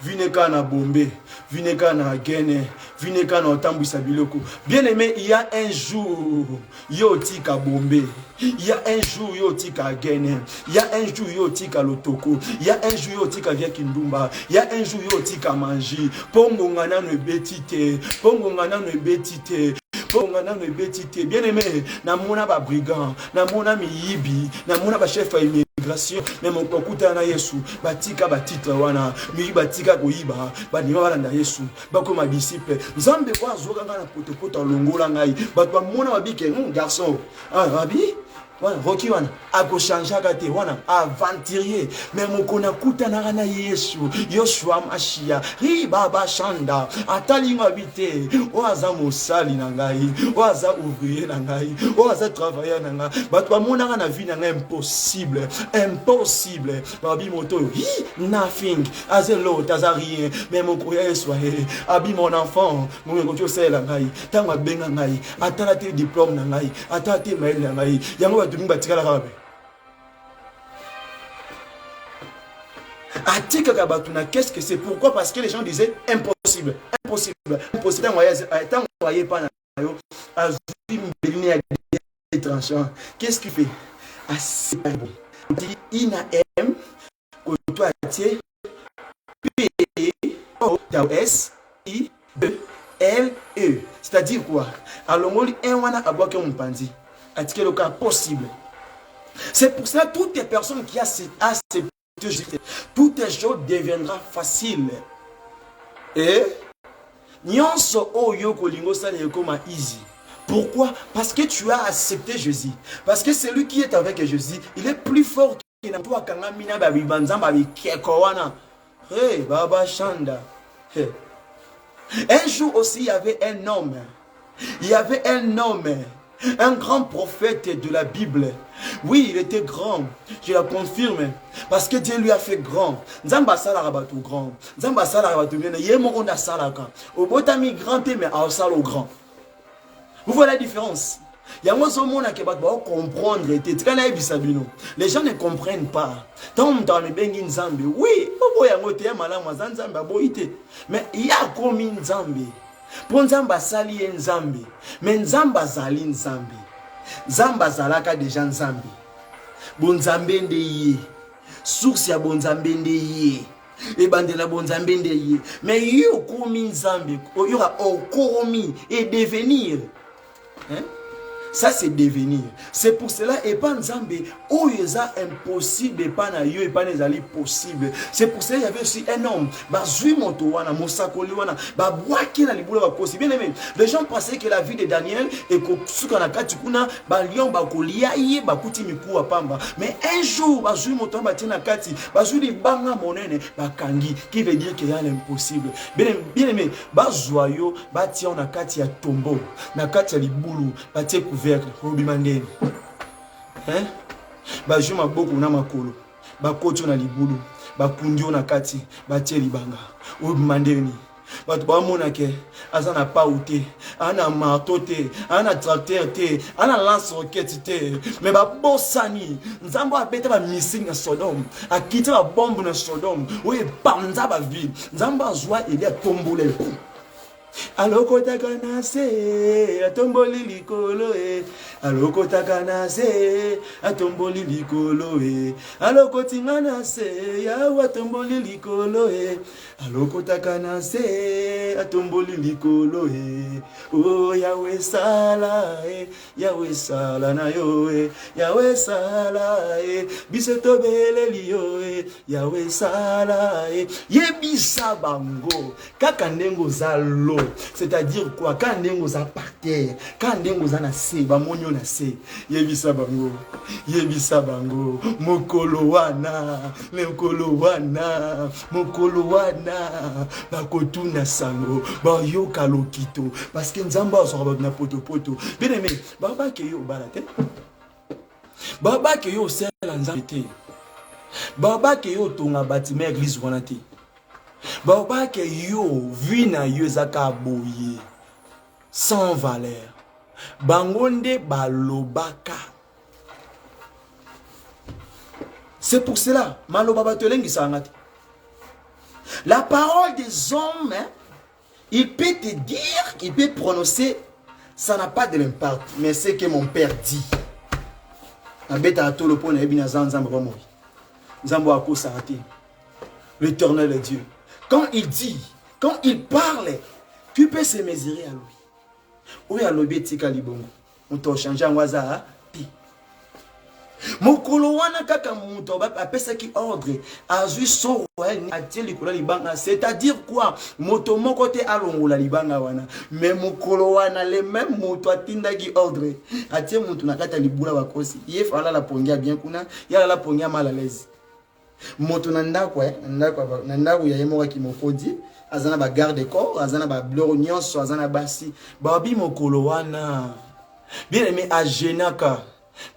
Vineka na Bombay, vineka na Guinée, vineka na Otambwisa biloko. Bien aimé, il y a un jour, yo tika Bombay. Il y a un jour, yo tika Guinée. Il y a un jour, yo tika Lotoko. Il y a un jour, yo tika via Kindumba. Il y a un jour, yo tika Manji. Pongo ngana no betite. Pongo ngana no betite. Bien aimé, namona ba brigand, namona miyibi, namona ba chef à immigration, mais mon kokuta na Yesu, batika ba titre wana, mi batika koyiba, ba ni wana na Yesu, ba ko ma disciple. Nzambe kwa zoka na potopoto longola ngai, ba to mona babike, garçon. Ah, abi wana roki wana akoshanjaka te wana aventurier mais mokona kutana na Yesu Yoshua Mashia ri baba shanda atalinga habité oaza mosali na ngai oaza ouvrier na ngai oaza travailleur na ngai bato bamonaka na vie na ngai impossible babi moto nothing as a lot as a rien mais moko ya Yesu abi mon enfant mon ko sela ngai tanga benga ngai atala te diplôme na ngai atala te mail na ngai yango qu'est-ce que c'est? Pourquoi? Parce que les gens disaient impossible. Qu'est-ce qu'il fait? Assez bon. On dit INAM, P-E-O-S-I-2-L-E. C'est-à-dire quoi? Alors, on dit un wana aboke un pandi. Est-ce le cas possible? C'est pour ça que toutes les personnes qui acceptent toutes les choses deviendront faciles. Et nyonso oyo kolingo sale comme easy. Pourquoi? Parce que tu as accepté Jésus. Parce que celui qui est avec Jésus, il est plus fort que toi kanga mina ba bibanza ba bikeko wana. Hey baba shanda. Hey. Un jour aussi il y avait un homme. Un grand prophète de la Bible. Oui, il était grand. Je la confirme. Parce que Dieu lui a fait grand. Nzamba sala rabatu grand. Nzamba sala rabatu bien. Yemo onda sala grand. Au botami grand mais à sala au grand. Vous voyez la différence? Il y a un moment qui va comprendre. Les gens ne comprennent pas. Tant que bengi nzambe. Oui, mais il y a comme nzambe. Pour nzamba sali nzambe, mais nzamba zali nzambe. Nzamba zalaka déjà nzambe. Bonzambe nde ye. Source ya bonzambe nde ye. Ebandela bonzambe nde ye. Mais yo komi nzambe, y aura okomi et devenir. Hein? Ça c'est devenir. C'est pour cela et pas nzambe oyeza impossible et pas na yo et pas nezali possible. C'est pour cela il y avait aussi un homme bazui moto wana mosakoli wana ba bwaki na libula ba possible. Bien aimé, les gens pensaient que la vie de Daniel et ko suka na kati kuna ba lion ba kolia ye ba kuti miku pamba. Mais un jour bazui moto ba tina kati bazui li banga monene ba kangi qui veut dire qu'il y a l'impossible. Bien aimé, bazoyo ba tia na kati ya tombeau na kati ya libulu ba tie Robimandeni. Hein? Ba juma boku na makolo. Ba kocho na libulu. Ba kundio na kati. Ba tie libanga. Robimandeni. bato ba mona ke azana pa outé ana marteau te ana tracteur te ana lance roquette te mais ba bosani nzambo abeta ba missile na Sodome akita ba bombe na Sodome oye panza ba ville nzambo azwa il a tombolé aloko takanase atomboli likolo aloko takanase atomboli likolo aloko tingana se yawa atomboli likolo aloko takanase atomboli likolo oh yawe sala na yo yawe sala biso tobeleli yo yawe sala yebisa bango kaka ndengo zalo. C'est-à-dire quoi? Quand on est par terre, quand on est na se, ba monyo na se, yebisa bango, mokolo wana, bakotuna sango, ba yoka lokito, parce que nzamba osora na poto. Bien aimé, baba ke yo balate, baba ke yo sel nzambe, baba ke yo tonga bâtiment église wana te. Baba ke yo vu na yo zaka boye sans valeur bangonde balobaka. C'est pour cela maloba batolengi sangati. La parole des hommes, hein, il peut te dire, il peut prononcer, ça n'a pas de l'impact, mais c'est que mon père dit. L'Éternel est Dieu. Quand il dit, quand il parle, tu peux se mesurer à lui. Oui, à l'obé tika libongo. On t'a changé en waza. Mokolo wana kaka muto apesa ki ordre azui so atie likolo libanga, c'est-à-dire quoi? Moto moko te alongola libanga wana, mais mokolo wana le même moto atinda ki ordre atie muto nakata libula bakosi ye fala la pongia bien kuna ya la pongia mal à l'aise. Moto nandako ya yemoka ki mokodi azana ba garde corps azana ba bloro nyonso azana basi babi mokolo wana bien aimé a genaka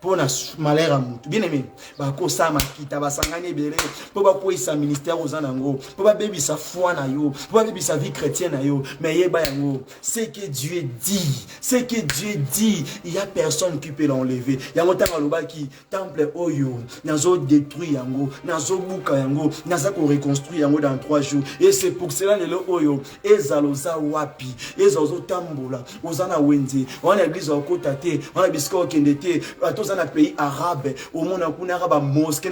pour na malheur à mutu. Bien aimé, bako sama kita basangani belé pour ba koisa ministère aux anango pour ba bébi sa foi na yo pour ba bébi sa vie chrétienne na yo mais yeba yango c'est que Dieu dit, c'est que Dieu dit, il y a personne qui peut l'enlever. Yango tanga loba ki temple oyo nazo détruire yango nazo buka yango naza ko reconstruire yango dans 3 jours et c'est pour cela le oyo ezaloza wapi ezozo tambola ozana wenze wana église okotate wana bisko kendete tous dans un pays arabe, au monde on a ba mosquée,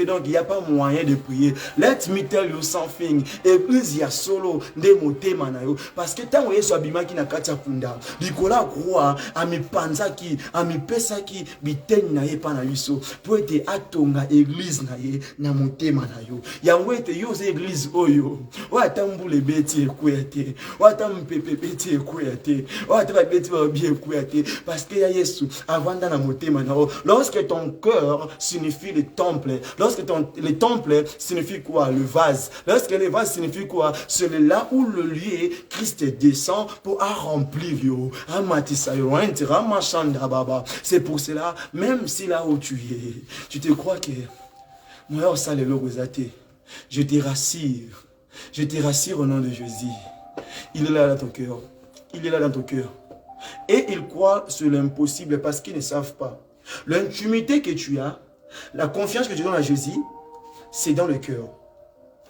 donc il n'y a pas moyen de prier. Let me tell you something. Église ya solo de moté manayo parce que tant que abima ki na katia kunda, bikola croix ami panzaki, ami pesaki biten na ye pa na biso pour être atonga église na ye na moté manayo. Ya ngwete yo église oyo. Wa tambule beti ekwete, wa tampepe beti ekwete, wa taba beti ba bien ekwete parce que ya Yesu avant dans na moté. Lorsque ton cœur signifie le temple, lorsque le temple signifie quoi? Le vase. Lorsque le vase signifie quoi? C'est là où le lieu Christ descend pour remplir yo. C'est pour cela, même si là où tu es, tu te crois que moi ça le je te rassure au nom de Jésus. Il est là dans ton cœur. Il est là dans ton cœur. Et ils croient sur l'impossible parce qu'ils ne savent pas. L'intimité que tu as, la confiance que tu donnes à Jésus, c'est dans le cœur.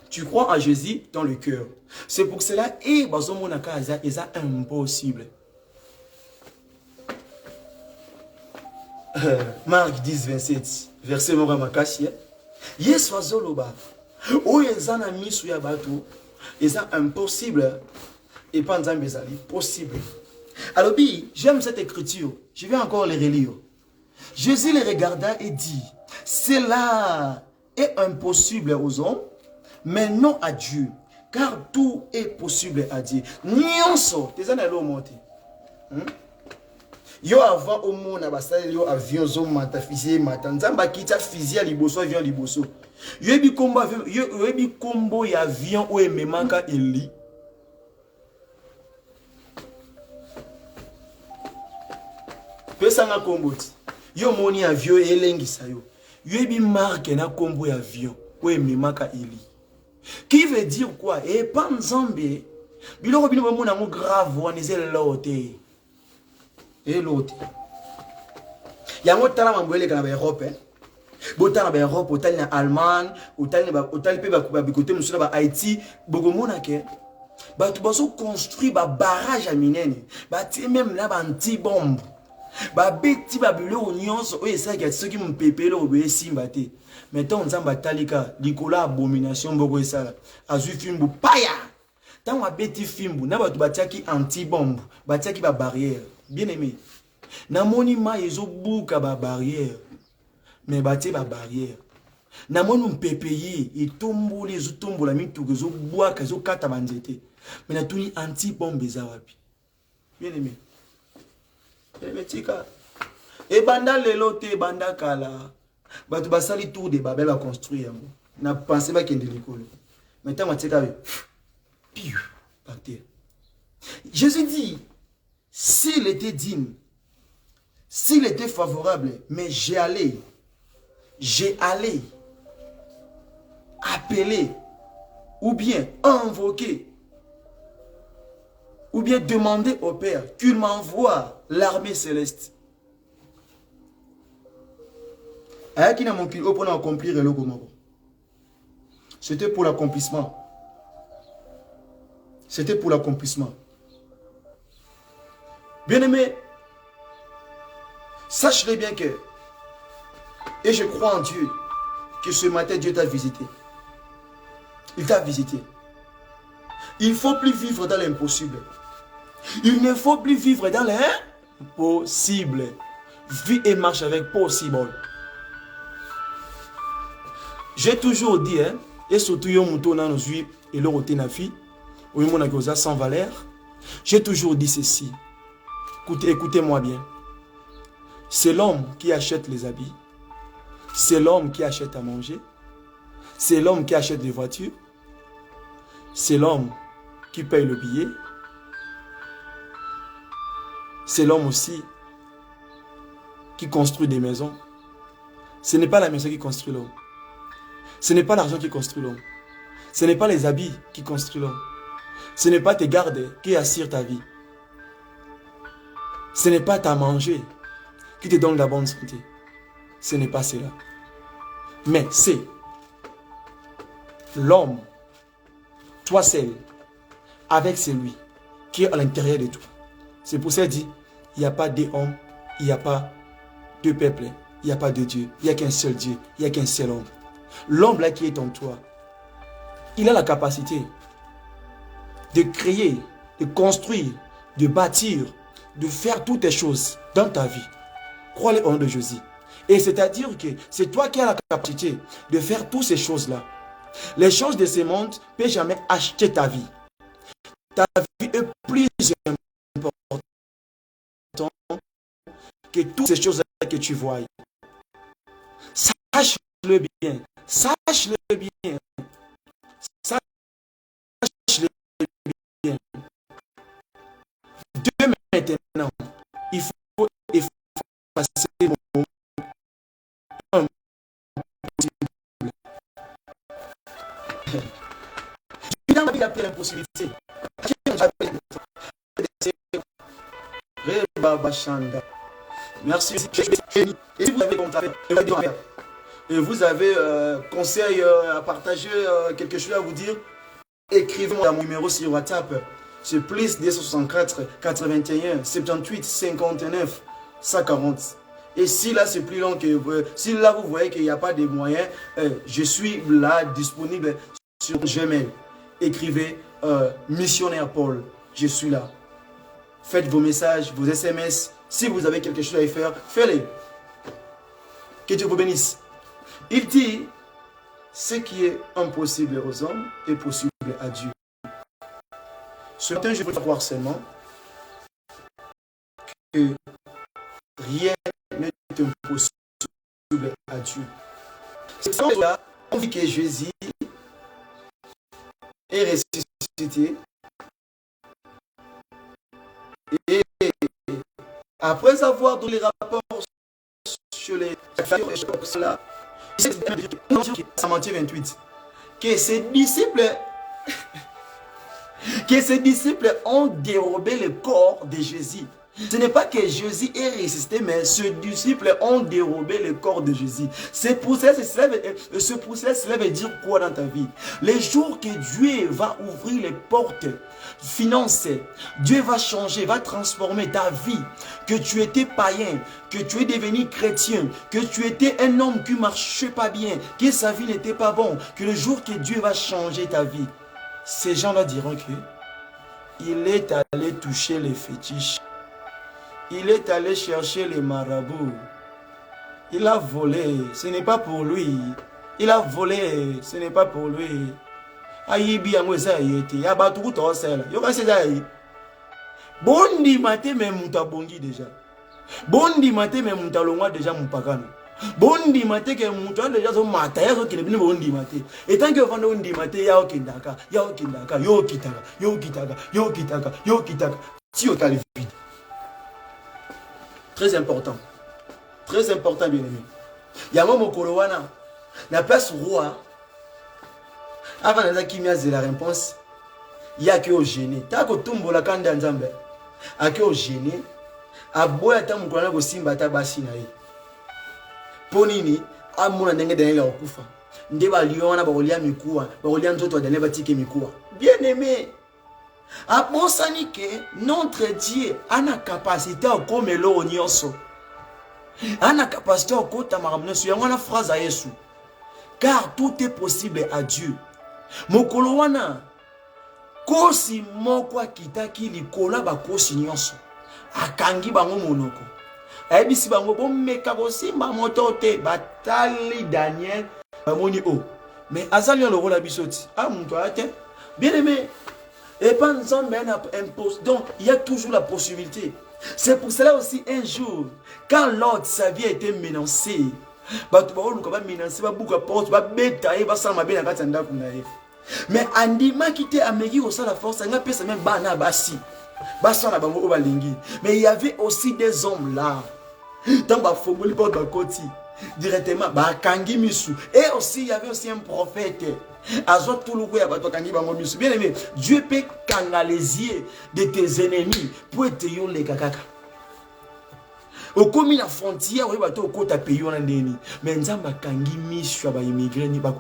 Tu crois à Jésus dans le cœur. C'est pour cela, et c'est impossible. Marc 10, 27, verset Moramakasi. Yes, wazoloba. O ezana misu ya batu, c'est impossible. Et pas possible. Alors, j'aime cette écriture. Je vais encore les relire. Jésus les regarda et dit, cela est impossible aux hommes, mais non à Dieu, car tout est possible à Dieu. Nyonso, t'es un allo monté. Yo avant au monde abasali yo avion zo mata fisier mata nzamba kita fisier liboso avion liboso. Yo ebi kombo ya avion o ememaka eli. Pesanga komboti. Yo moni avion elengisa yo. Yo ebi marque na kombo ya avion o ememaka eli. Qui veut dire quoi? Et pas nzambe Biloko bino ba mona ngo grave wana ezela lote. Et l'autre. Yango tala mamboele kana ba Europe. Botala ba Europe, otali na Allemagne, otali pe ba bikote musula ba Haïti, bogomona ke ba tu baso construire ba barrage à minene. Ba ti même là ba anti-bombe. Ba beti ba bilo nyonso o esa ki atso ki mpepele obe simba te. Maintenant nzamba talika likola abomination boko esala. Azui fimbu paya. Tant wa beti fimbu na ba tu batiaki anti-bombe, batiaki ba barrière. Bien aimé. Na monima ezo buka ba barrière. Mais bati ba barrière. Na monu mpepeye etomboli ezo tombola mituko ezo bwaka ezo kata banzete. Mais na tuni anti-bombe eza wapi. Bien aimé. Tika. Et banda lelo te banda kala. Batu basali tour de Babel à construire. Na pensé pas qu'il y ait l'école. Maintenant ma tika piou par terre. Jésus dit s'il était digne, s'il était favorable, mais j'ai allé appeler ou bien invoquer ou bien demander au Père qu'il m'envoie l'armée céleste. C'était pour l'accomplissement. C'était pour l'accomplissement. Bien-aimé, sache-le bien que, et je crois en Dieu, que ce matin Dieu t'a visité. Il t'a visité. Il ne faut plus vivre dans l'impossible. Il ne faut plus vivre dans l'impossible. Vis et marche avec possible. J'ai toujours dit, et surtout, et le sans valeur. J'ai toujours dit ceci. Écoutez-moi bien. C'est l'homme qui achète les habits. C'est l'homme qui achète à manger. C'est l'homme qui achète des voitures. C'est l'homme qui paye le billet. C'est l'homme aussi qui construit des maisons. Ce n'est pas la maison qui construit l'homme. Ce n'est pas l'argent qui construit l'homme. Ce n'est pas les habits qui construisent l'homme. Ce n'est pas tes gardes qui assurent ta vie. Ce n'est pas ta manger qui te donne la bonne santé. Ce n'est pas cela. Mais c'est l'homme, toi seul, avec celui qui est à l'intérieur de toi. C'est pour ça qu'il dit, il n'y a pas deux hommes, il n'y a pas deux peuples, il n'y a pas de Dieu, il n'y a qu'un seul Dieu, il n'y a qu'un seul homme. L'homme là qui est en toi, il a la capacité de créer, de construire, de bâtir, de faire toutes les choses dans ta vie. Crois-le au nom de Jésus. Et c'est-à-dire que c'est toi qui as la capacité de faire toutes ces choses-là. Les choses de ce monde ne peuvent jamais acheter ta vie. Ta vie est plus importante que toutes ces choses-là que tu vois. Sache-le bien. Sache-le bien. Sache-le bien. De maintenant, il faut effacer mon moment impossible. Dans la vie, il y a l'impossibilité. Merci. Et si vous avez et vous avez conseil à partager, quelque chose à vous dire, écrivez-moi mon numéro sur WhatsApp. C'est plus 264 81 78 59 140. Et si là c'est plus long que si là vous voyez qu'il n'y a pas de moyens, je suis là disponible sur Gmail. Écrivez missionnaire Paul. Je suis là. Faites vos messages, vos SMS. Si vous avez quelque chose à y faire, faites-les. Que Dieu vous bénisse. Il dit, ce qui est impossible aux hommes est possible à Dieu. Ce matin, je veux croire seulement que rien n'est impossible à Dieu. C'est pour cela qu'on dit que Jésus est ressuscité. Et après avoir donné les rapports sur les choses là, dans Matthieu 28, que ses disciples que ses disciples ont dérobé le corps de Jésus. Ce n'est pas que Jésus est ressuscité, mais ses disciples ont dérobé le corps de Jésus. C'est pour cela cela veut dire quoi dans ta vie? Les jours que Dieu va ouvrir les portes financières, Dieu va changer, va transformer ta vie. Que tu étais païen, que tu es devenu chrétien, que tu étais un homme qui ne marchait pas bien, que sa vie n'était pas bonne, que le jour que Dieu va changer ta vie, ces gens-là diront que il est allé toucher les fétiches. Il est allé chercher les marabouts. Il a volé. Ce n'est pas pour lui. Il a volé. Ce n'est pas pour lui. Aïbi amweza yete. Abatu tosela. Yo ka seza yi. Bondi maté mais muta bongi déjà. Bondi maté mais muta longwa déjà mpakana. Bondi maté que muta déjà so mata ya so kile bini bondi maté. Et tant que vanda bondi maté ya okindaka, ya okindaka, yo kitaka, yo kitaka, yo kitaka, yo kitaka. Si o tali vite. Très important, bien aimé. Il y a un moment où la place roi, avant de la réponse, il y a que au gêné. Tant que tout le monde a quand dans Zambé, a que au gêné, a beau être mon collègue au Simba Tabasinaï. Ponini, a mon anenge de la okufa. Ndeba liona, barolia mikua, barolia nzoto de nebatike mikua. Bien aimé. A pensani que notre Dieu a la capacité à comme l'eau nyonso. A la capacité à kota maramne sur une phrase à Yesu. Car tout est possible à Dieu. Mokolo wana kosi moko kitaki likola ba kosi nyonso. Akangi bango monoko. Ayebisi bango bomeka kosimba motote batali Daniel bamoni o. Mais azali le rôle abisoti. Ah mon toi bien aimé. Et pas donc il y a toujours la possibilité. C'est pour cela aussi un jour, quand l'autre sa vie a été menacée, mais Andima qui était amélioré au sein de la force, mais il y avait aussi des hommes là. Dans la football, directement, et aussi il y avait aussi un prophète. Bien aimé, Dieu peut canaliser de tes ennemis pour te yon les kakaka. Au commis la frontière, oui, bateau côté pays on a déni. Mais nzamba kangi misu ba immigré ni ba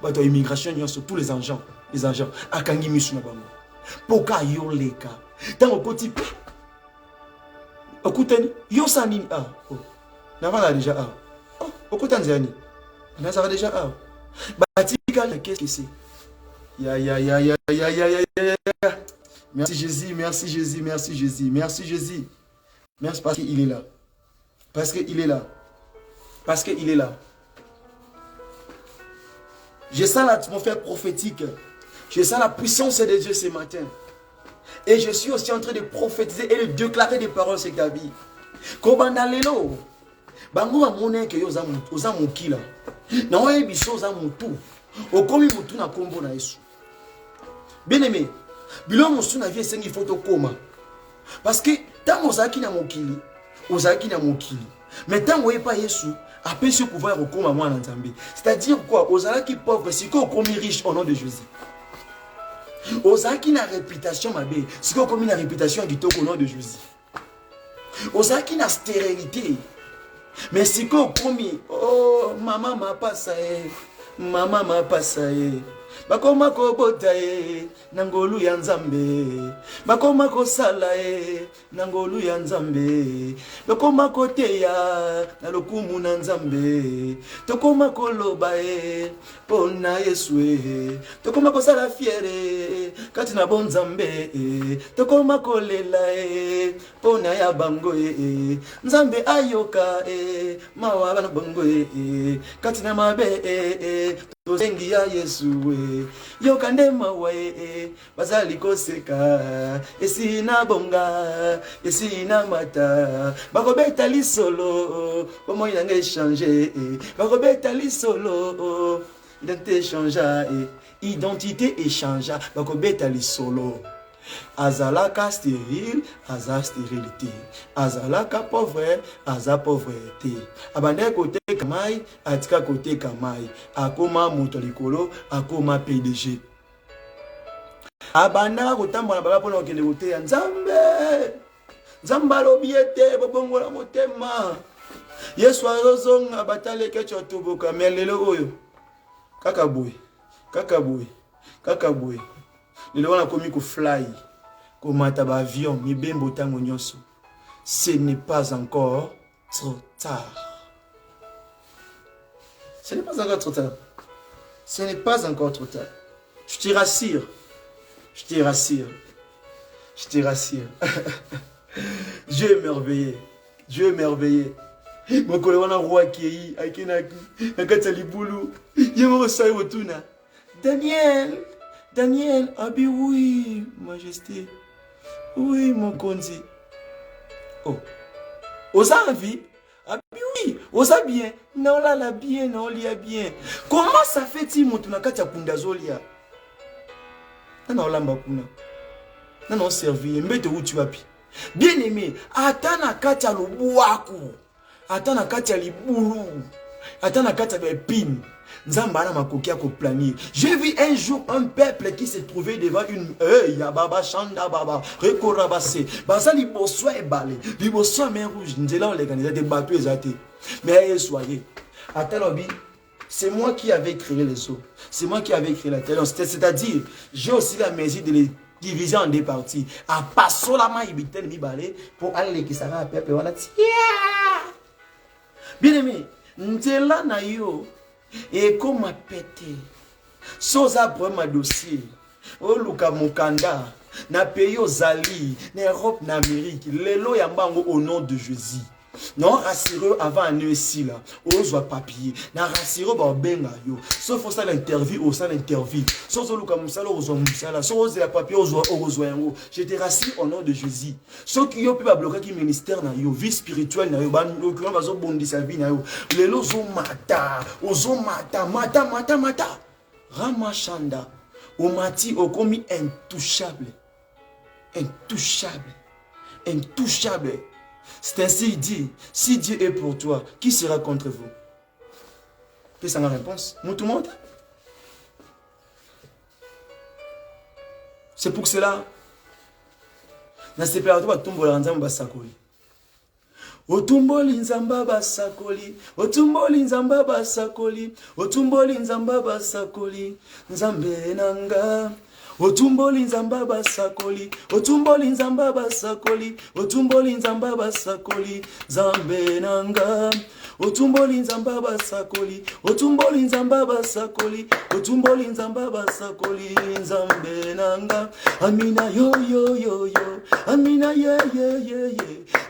bateau immigration sur tous les agents, a kangi misu na bango. Poka yon les ka. Dans au petit peu. Écoutez, yo sanini ah. N'avant déjà ah. Oh, écoutez nzani. N'avant déjà ah. Qu'est-ce que c'est? Merci Jésus, merci Jésus, merci Jésus, merci Jésus. Merci parce qu'il est là. Parce qu'il est là. Parce qu'il est là. Je sens l'atmosphère prophétique. Je sens la puissance de Dieu ce matin. Et je suis aussi en train de prophétiser et de déclarer des paroles sur ta vie. Kobandalelo. Bango va monnaie que yoza mukila. Na oye biso za mutu. Okomi mutu na kombo na Yesu. Bien aimé, bilo musu na vie sengi photo koma. Parce que tant ozaki na mokili, ozaki na mokili. Mais tant oye pas Yesu, après ce pouvoir okoma mwana nzambe. C'est-à-dire quoi? Ozalaki pauvre, si ko okomi riche au nom de Jésus. Ozaki na réputation mabe, si ko okomi na réputation kitoko au nom de Jésus. Ozaki na stérilité. Mais si ko okomi, oh maman m'a passé. Mama mapasa ye bakoma ko bota ye nangolu ya nzambe bakoma ko sala ye nangolu ya nzambe bakoma ko teya na lokumu na nzambe tokoma ko loba ye pona Yesu e tokoma ko sala fiere kati na bon nzambe e tokoma ko lela e pona ya bango e nzambe ayoka e mawa bana bango e kati na mabe e tozengi ya Yesu we yokande mawe bazali koseka esina bonga esina mata bakobeta lisolo comment il a échangé bakobeta lisolo identité échangea identité échangea bakobeta lisolo azalaka stérile, aza stérilité. Azalaka pauvre, aza pauvreté. Abande côté kamai, atika côté kamai. Akoma motolikolo, akoma PDG. abanda kotambola baba pona okende koteya nzambe nzamba lobiete bobongola motema Yesu azozonga batale kecho tubuka melelo oyo kaka boy lelo wana komi ko fly ko mata ba avion mibembo tango nyoso ce n'est pas encore trop tard. Ce n'est pas encore trop tard. Ce n'est pas encore trop tard. Je te rassure. Je te rassure. Je te rassure. Dieu est merveilleux. Dieu est merveilleux. Mon collègue on a roi qui est aikenaku nakatali bulu yemo sai wotuna Daniel abi oui majesté oui mon konzi oh osa vie abi oui osa bien na la bien na olia bien comment ça fait ti moto nakata kunda zolia na olamba kuna na servir mbete uti wapi bien aimé atana kata lobuaku atana kata libulu atana kata bepine nzamba na makokia ko planier. J'ai vu un jour un peuple qui se trouvait devant une ya baba chanda baba rekorabase basa liboso ebale liboso main rouge nzela organiser des bateaux ezate mais soyez atalobi c'est moi qui avais créé les eaux, c'est moi qui avais créé la terre, c'est-à-dire j'ai aussi la mesure de les diviser en deux parties à passer la main ibiten mi balé pour aller qui ça va peuple voilà bien aimé nzela na yo et comme a pété sans après ma dossier o luka mukanda na pays ozali na Europe na Amérique lelo ya mbango au nom de Jésus non rassureux avant un ici là ozwa papier na rassureux ba benga yo sauf ça l'interview au ça l'interview sauf luka musala ozwa musala sauf la papier ozwa yango je te rassure au nom de Jésus ceux qui yo peut ba bloquer qui ministère na yo vie spirituelle na yo ba l'occurrence bazo bondisa vie na yo lelo zo mata ramachanda au mati au commis intouchable. C'est ainsi il dit, si Dieu est pour toi, qui sera contre vous? Qu'est-ce que c'est la réponse? Tout le monde? C'est pour cela, dans ces périodes, on va tomber dans un basakoli. Otumboli nzamba basakoli, otumboli nzamba basakoli, otumboli nzamba basakoli, nzambe nanga. Otumboli nzamba basakoli, otumboli nzamba basakoli, otumboli nzamba basakoli, nzambe nanga. Otumboli nzamba basakoli, otumboli nzamba basakoli, otumboli nzamba basakoli, nzambe nanga. Amina yo, amina ye,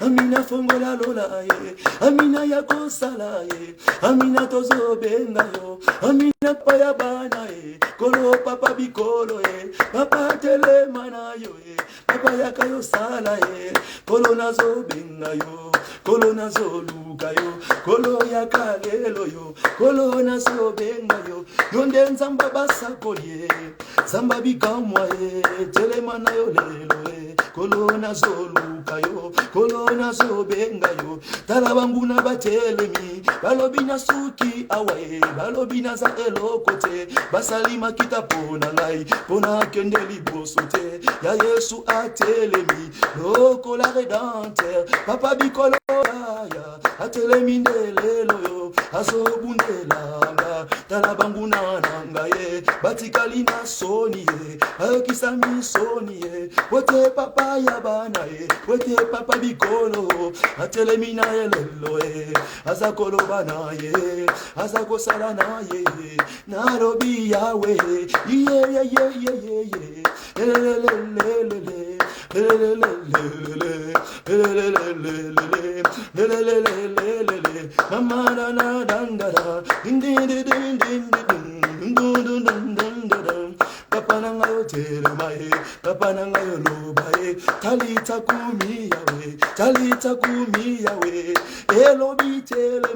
amina fongola lola ye, amina yako sala ye, amina tozo benga yo, amina paya bana ye, kolo papa bikolo ye, papa tele mana yo ye, papa yakayo sala ye, kolo nazo benga yo, kolo nazo luka yo, kolo yakalelo yo, kolo nazo benga yo, yonde nzamba basakoli, zamba bikamwa ye, tele mana yo lelo ye, kolo nazo luka yo, kolo nazo benga yo, talabanguna batelemi, balobina suki awaye, balobina za elokote, basalima kita pona ngai, pona kende libosote, ya Yesu atelemi, loko la redempteur, papa bikolo ya, atelemi ndelelo yo, azobundelanga, talabanguna nanga ye, batikali na soni ye, ayokisami soni ye, wote papa ya bana ye, wote papa bikolo, atelemi na elelo ye, azakolo bana ye, azako sala na ye, narobi yawe, talita kumi yawe, elobi tele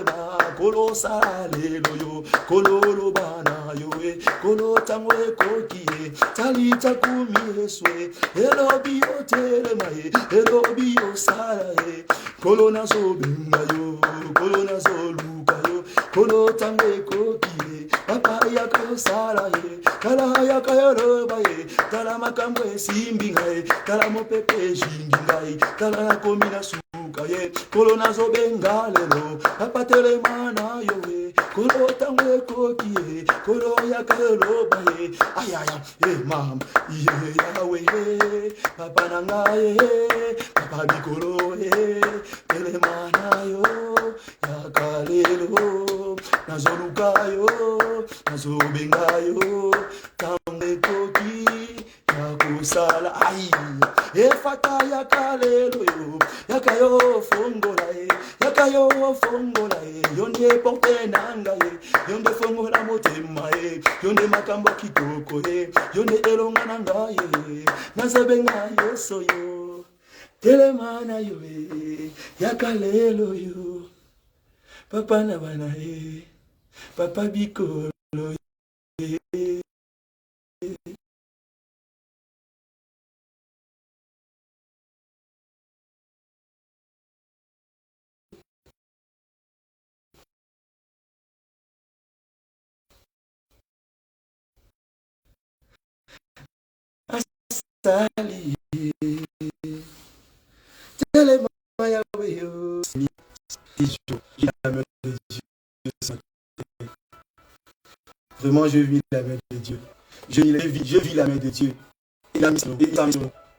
ma, kolo sale loyo, kolo lobana yoe, kolo tangwe kokie, talita kumi eswe, elobi o tele ma, elobi o sala e, kolo nazo binga yo, kolo nazo luka yo, kolo tangwe kokie, papa yako kusala ye tala haya kayoroba ye tala makambo esimbinga ye tala mopepe jinginga ye tala na komina suka ye kolo nazobenga lelo papa telemana yo ye kolo tangwe koki ye kolo ya kayoroba ye ayaya mam ye yawe ye papa nanga ye papa bikolo ye telemana yo ya kalelo nazoluka yo nazobenga yo tangwe koki ya kusala ai efata ya kalelo yo yakayo fongola ye yakayo fongola ye yonde porte nanga ye yonde fongola motema ye yonde makambo kitoko ye yonde elonga nanga ye nazobenga yeso yo telemana yo ye yakalelo yo papa na bana ye papa bikolo ye asali telemana yo yo la main de Dieu. Vraiment, je vis la main de Dieu. Je vis la main de Dieu. Il a mis son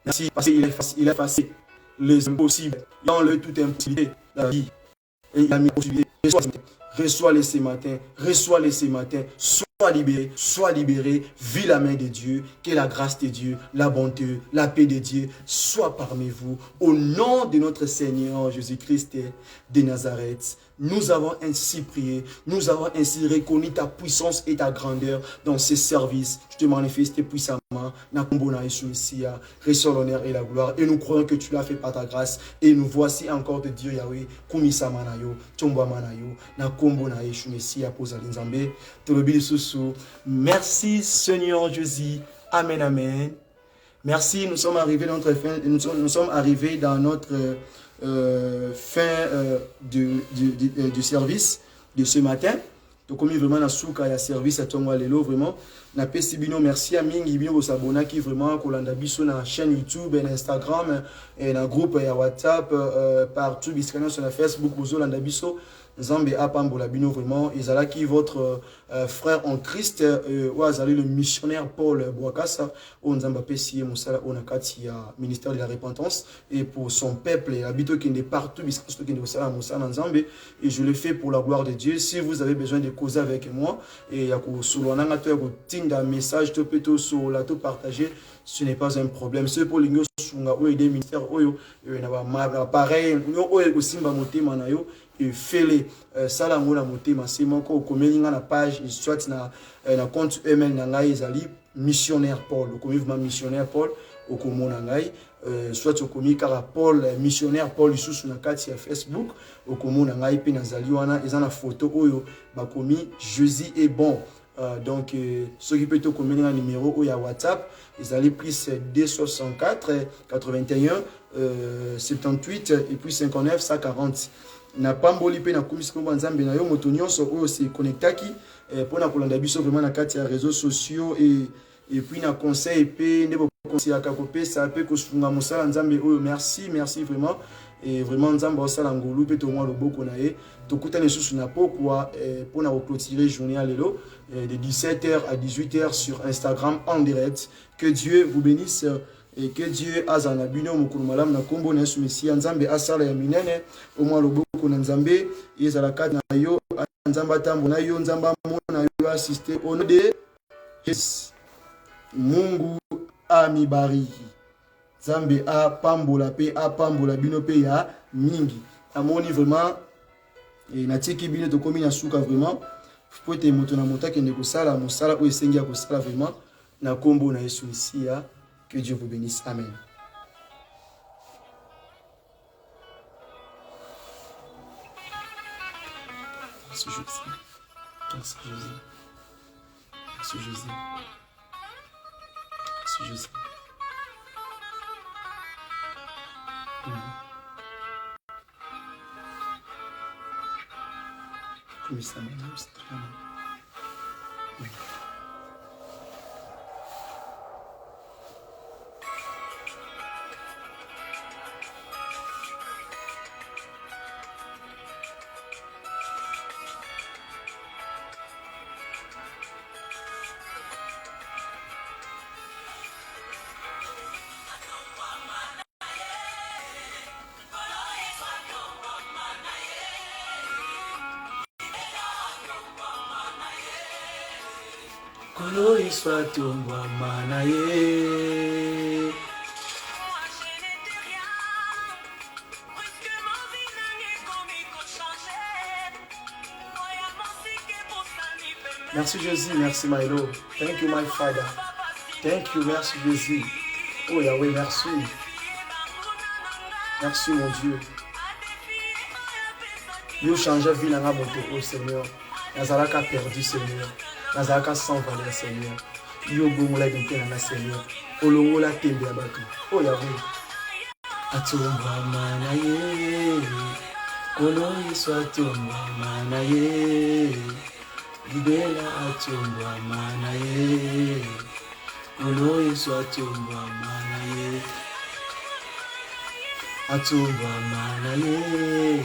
merci parce qu'il a effacé les impossibles. Il a enlevé toute impossibilité dans la vie. Et il a mis possibilité. Reçois-les ce matin. Reçois-les ce matin. Sois libéré, vis la main de Dieu, que la grâce de Dieu, la bonté, la paix de Dieu soit parmi vous. Au nom de notre Seigneur Jésus-Christ de Nazareth, nous avons ainsi prié, nous avons ainsi reconnu ta puissance et ta grandeur dans ces services. Je te manifeste puissamment, reçois l'honneur et la gloire, et nous croyons que tu l'as fait par ta grâce, et nous voici encore de Dieu Yahweh, Kumisa Manayo, Tomba Manayo, Nakombo na Yeshu Messia, Pozalinzambe, Tolobili Susu. Merci Seigneur Jésus. Amen, amen. Merci, nous sommes arrivés dans notre fin, nous sommes arrivés dans notre fin du service de ce matin. Donc comme vraiment na souka ya service à Tongo Lelo vraiment na pesi bino merci à mingi bino s'abonner qui vraiment kolanda biso na chaîne YouTube et Instagram et na groupe ya WhatsApp partout biskana sur la Facebook bozo landa biso Nzambe apambola bino vraiment ezalaki votre frère en Christ ou azali le missionnaire Paul Bouakassa au Nzamba pesi musala onakati ya ministère de la repentance et pour son peuple et habito qui est partout biskana qui est musala musala Nzambe et je le fais pour la gloire de Dieu. Si vous avez besoin de causer avec moi et ya ko solonanga to ya ko tinda message to peto so la to partager, ce n'est pas un problème. C'est pour l'ingos sunga ou des ministères oyo na ba pareil nyo oyo ko simba motema na yo et fele salango na motema c'est moko komelinga na page soit na compte email na ngai ezali missionnaire Paul okomivuma missionnaire Paul okomona ngai soit okomi kara Paul missionnaire Paul lisusu na kati ya Facebook okomona ngai pe nazali wana eza na photo oyo bakomi Jésus est bon. Donc ceux qui peuvent te communiquer un numéro ou ya WhatsApp ezali plus 264 81 78 et puis 59 140 na pamboli pe na komisi ko Nzambe na yo moto nyonso oyo se connectaki pour na kolanda biso vraiment na kati ya réseaux sociaux et puis na conseil pe ndebo conseil ya kopesa pe ko sunga musala Nzambe oyo merci vraiment et vraiment Nzambe osala ngolu pe to mwa loboko na ye to kutana susu na pokwa pour na clôturer journée à lelo de 17h à 18h sur Instagram en direct. Que Dieu vous bénisse et que Dieu azana bino mukulu malamu na kombo na Yesu Messia Nzambe asala ya minene au mwa loboko na Nzambe ezala kati na yo Nzamba tambo na yo Nzamba mona yo assister au nom de Jésus. Mungu amibariki. Nzambe apambola pe apambola bino pe ya mingi. Amoni vraiment et natiki bino to komi na suka vraiment faut te moto na mota kende ko sala mosala o esengi ya ko sala vraiment na kombo na Yesu Messia. Que Dieu vous bénisse. Amen. Merci Jésus. Merci Jésus. Merci Jésus. Merci Jésus. Comme ça, Kolo iswa tumbwa mana ye. Merci Jésus, merci Milo. Thank you my Father. Thank you, merci Jésus. Oh Yahweh, merci. Merci mon Dieu. Yo change vie dans ma moto, oh Seigneur. Nazalaka perdu Seigneur. Nazalaka sans valeur Seigneur. Yo bongola binté dans la Seigneur. Olongola tembe abatu. Oh Yahweh. Atumba mana ye. Kolo iswa tumba mana ye. Libela atumba mana ye. Kolo iswa tumba mana ye. Atumba mana ye.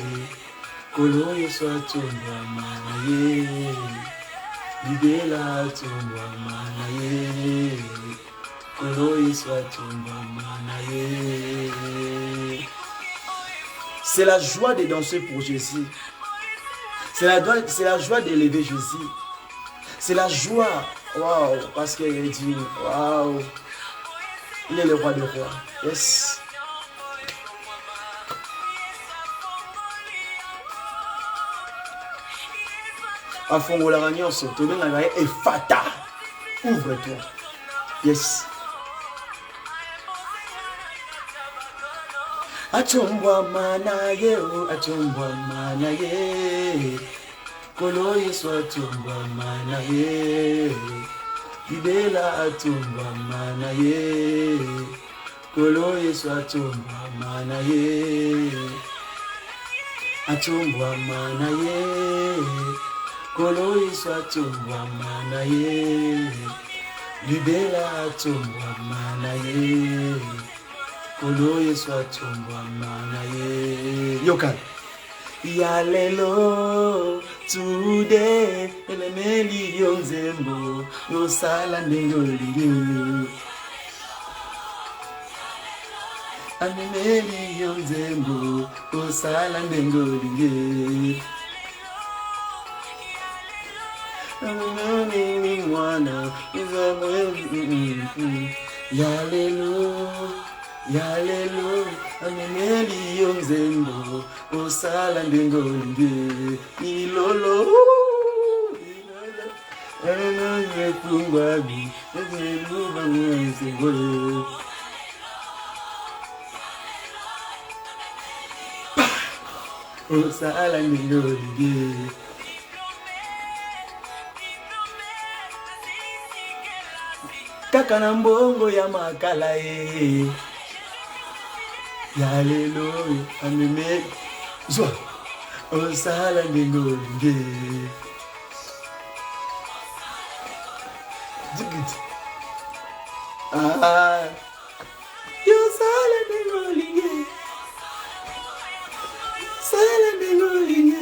Kolo iswa tumba mana ye. Libela atumba mana ye. Kolo iswa tumba mana ye. C'est la joie de danser pour Jésus. C'est la joie d'élever Jésus. C'est la joie. Waouh, parce qu'il est dit, waouh, il est le roi des rois. Yes. Afongola ranyoso, tobenga ngaye efata. Ouvre-toi. Yes. Achumbwa mana ye, achumbwa mana ye. Kolo iswa achumbwa mana ye. Libela achumbwa mana ye. Kolo iswa achumbwa mana ye. Achumbwa mana ye. Kolo iswa achumbwa mana ye. Libela achumbwa mana ye. Kolo iswa achumbwa mana ye. Yokan. Yalelo today elemeli yonzembo no sala ndengoli anemeli yonzembo no sala ndengoli anemeli mwana yalelo Yalelo, anemeli yonzembo, osala ndengoli, ilolo, ilolo, yekungwabi, ezeluba mwenzengole. Osala ndengoli. Kaka na mbongo ya makala e. Yalelo, ameme, zwa, osala ndengoli. Digit. Yosala ndengoli. Sala ndengoli.